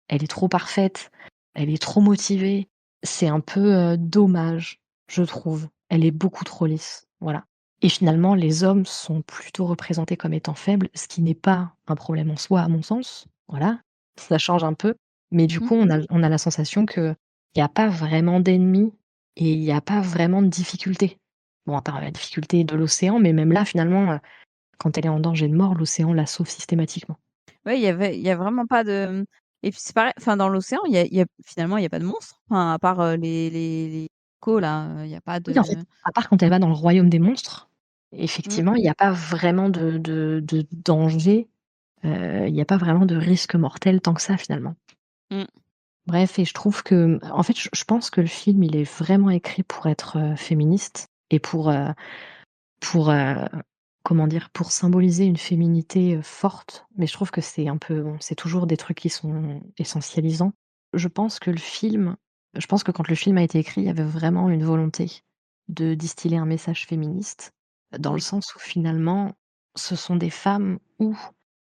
elle est trop parfaite, elle est trop motivée. C'est un peu, dommage, je trouve. Elle est beaucoup trop lisse, voilà et finalement, les hommes sont plutôt représentés comme étant faibles, ce qui n'est pas un problème en soi, à mon sens, voilà. Ça change un peu, mais du Mmh. coup, on a la sensation qu'il y a pas vraiment d'ennemis et il y a pas vraiment de difficulté. Bon, à part la difficulté de l'océan, mais même là, finalement, quand elle est en danger de mort, l'océan la sauve systématiquement. Ouais, il y a vraiment pas de et puis c'est pareil, enfin dans l'océan, il y a finalement, il y a pas de monstres. Enfin, à part, les cocos là, il y a pas Oui, en fait, de à part quand elle va dans le royaume des monstres, mmh, effectivement, il y a pas vraiment de danger, il y a pas vraiment de risque mortel tant que ça, finalement. mmh. Bref et je trouve que, en fait, je pense que le film, il est vraiment écrit pour être, féministe Et pour, comment dire? Pour symboliser une féminité, forte, mais je trouve que c'est un peu bon, c'est toujours des trucs qui sont essentialisants. Je pense que le film je pense que quand le film a été écrit, il y avait vraiment une volonté de distiller un message féministe, dans le Oui. sens où finalement, ce sont des femmes ou,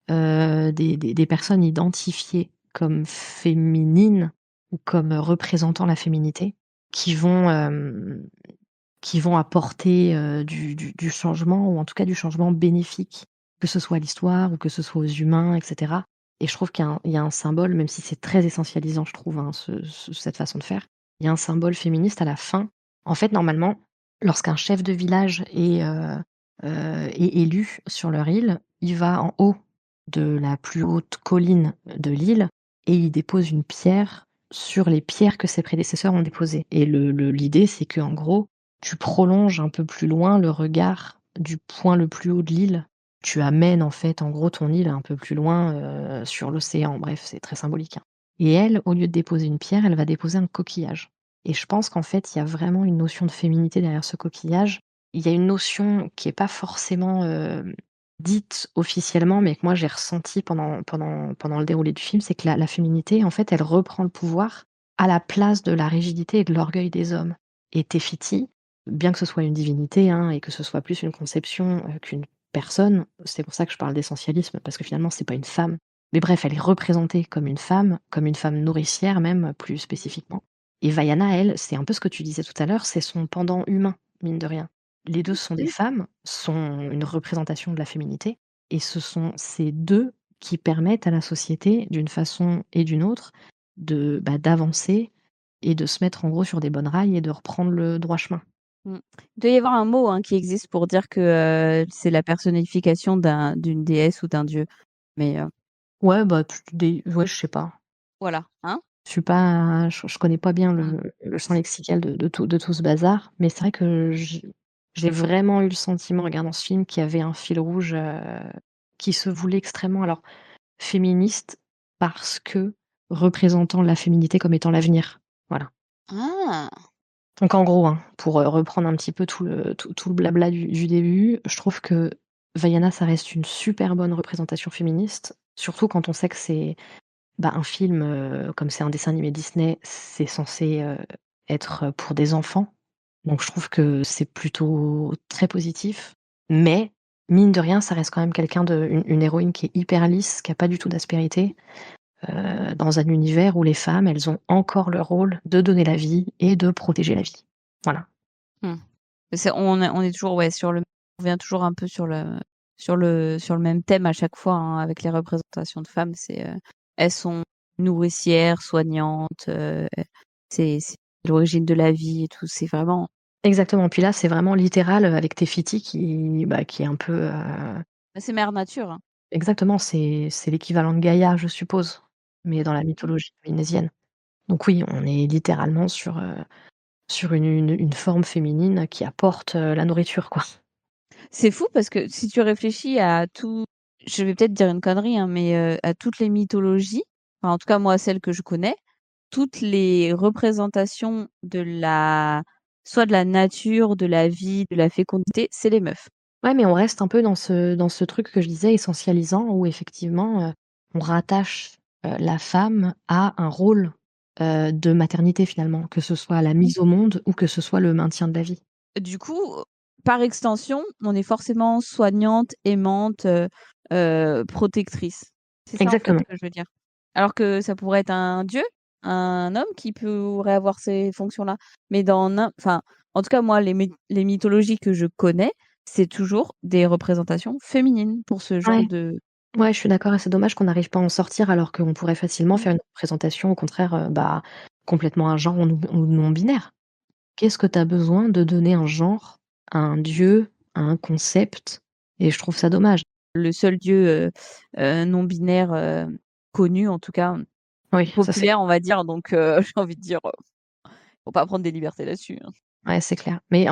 des personnes identifiées comme féminines ou comme, représentant la féminité qui vont, qui vont apporter, du changement ou en tout cas du changement bénéfique, que ce soit à l'histoire ou que ce soit aux humains et cetera. Et je trouve qu'il y a un symbole, même si c'est très essentialisant, je trouve, hein, cette façon de faire. Il y a un symbole féministe à la fin. En fait, normalement, lorsqu'un chef de village est élu sur leur île, il va en haut de la plus haute colline de l'île et il dépose une pierre sur les pierres que ses prédécesseurs ont déposées. Et l'idée, c'est qu'en gros, tu prolonges un peu plus loin le regard du point le plus haut de l'île. Tu amènes en fait, en gros, ton île un peu plus loin, sur l'océan. Bref, c'est très symbolique, hein. Et elle, au lieu de déposer une pierre, elle va déposer un coquillage. Et je pense qu'en fait, il y a vraiment une notion de féminité derrière ce coquillage. Il y a une notion qui est pas forcément, dite officiellement, mais que moi j'ai ressentie pendant le déroulé du film, c'est que la féminité, en fait, elle reprend le pouvoir à la place de la rigidité et de l'orgueil des hommes. Et Tefiti, bien que ce soit une divinité, hein, et que ce soit plus une conception, qu'une personne, c'est pour ça que je parle d'essentialisme, parce que finalement c'est pas une femme. Mais bref, elle est représentée comme une femme nourricière même, plus spécifiquement. Et Vaiana, elle, c'est un peu ce que tu disais tout à l'heure, c'est son pendant humain, mine de rien. Les 2 sont des Oui. femmes, sont une représentation de la féminité et ce sont ces 2 qui permettent à la société, d'une façon et d'une autre, d'avancer et de se mettre en gros sur des bonnes rails et de reprendre le droit chemin. Mmh. Il doit y avoir un mot, hein, qui existe pour dire que, c'est la personnification d'une déesse ou d'un dieu. Mais, Ouais, bah, tu des ouais, je sais pas. voilà, hein? Je connais pas bien Mmh. le champ lexical de tout ce bazar, mais c'est vrai que j'ai vraiment eu le sentiment, en regardant ce film, qu'il y avait un fil rouge, qui se voulait extrêmement alors féministe parce que représentant la féminité comme étant l'avenir. Voilà. Ah! Donc en gros, hein, pour, reprendre un petit peu tout le blabla du début, je trouve que Vaiana, ça reste une super bonne représentation féministe, surtout quand on sait que c'est, bah, un film, comme c'est un dessin animé Disney, c'est censé, être, pour des enfants. Donc je trouve que c'est plutôt très positif, mais mine de rien, ça reste quand même quelqu'un de une héroïne qui est hyper lisse, qui a pas du tout d'aspérité, dans un univers où les femmes, elles ont encore le rôle de donner la vie et de protéger la vie. Voilà. Mmh. On est toujours, ouais, on revient toujours un peu sur le même thème à chaque fois, hein, avec les représentations de femmes. Elles sont nourricières, soignantes, c'est l'origine de la vie et tout. C'est vraiment Exactement, puis là, c'est vraiment littéral, avec Tefiti qui est un peu, bah, c'est mère nature, hein. exactement, c'est l'équivalent de Gaïa, je suppose, mais dans la mythologie polynésienne. Donc oui, on est littéralement sur une forme féminine qui apporte, la nourriture, quoi. C'est fou parce que si tu réfléchis à tout, je vais peut-être dire une connerie, hein, mais à toutes les mythologies, enfin, en tout cas, moi, celles que je connais, toutes les représentations soit de la nature, de la vie, de la fécondité, c'est les meufs. Ouais, mais on reste un peu dans ce truc que je disais essentialisant où effectivement, on rattache, la femme à un rôle, de maternité finalement, que ce soit la mise au monde ou que ce soit le maintien de la vie. Du coup, par extension, on est forcément soignante, aimante, protectrice. C'est ça, en fait, Exactement. que je veux dire. Alors que ça pourrait être un dieu, un homme qui pourrait avoir ces fonctions-là. Mais enfin, en tout cas, moi, les mythologies que je connais, c'est toujours des représentations féminines pour ce genre Ouais, de ouais, je suis d'accord et c'est dommage qu'on n'arrive pas à en sortir alors qu'on pourrait facilement mmh, faire une représentation au contraire, complètement un genre ou non binaire. Qu'est-ce que tu as besoin de donner un genre à un dieu, à un concept? Et je trouve ça dommage. le seul dieu, non binaire, connu, en tout cas, Oui, ça c'est populaire, on va dire, donc j'ai envie de dire, faut pas prendre des libertés là-dessus, hein. ouais, c'est clair. Mais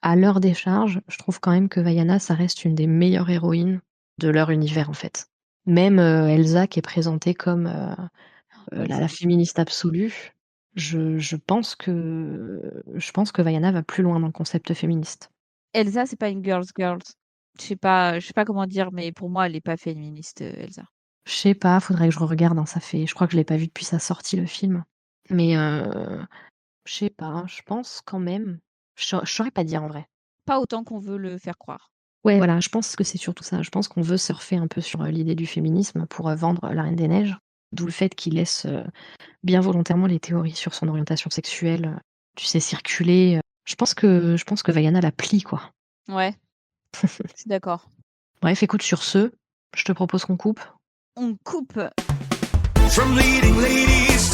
à l'heure des charges, je trouve quand même que Vaiana, ça reste une des meilleures héroïnes de leur univers, en fait. Même, Elsa qui est présentée comme, Elle, la c'est la difficile. féministe absolue, je pense que Vaiana va plus loin dans le concept féministe. Elsa, c'est pas une girls. Je sais pas comment dire, mais pour moi, elle est pas féministe, Elsa. Je sais pas, faudrait que je regarde. Je crois que je l'ai pas vu depuis sa sortie le film. Mais je sais pas, je pense quand même. Je saurais pas dire en vrai. Pas autant qu'on veut le faire croire. Ouais, voilà, je pense que c'est surtout ça. Je pense qu'on veut surfer un peu sur l'idée du féminisme pour vendre La Reine des Neiges. D'où le fait qu'il laisse bien volontairement les théories sur son orientation sexuelle, tu sais, circuler. Je pense que Vaiana la plie, quoi. Ouais, je suis d'accord. Bref, écoute, sur ce, je te propose qu'on coupe. On coupe. From leading ladies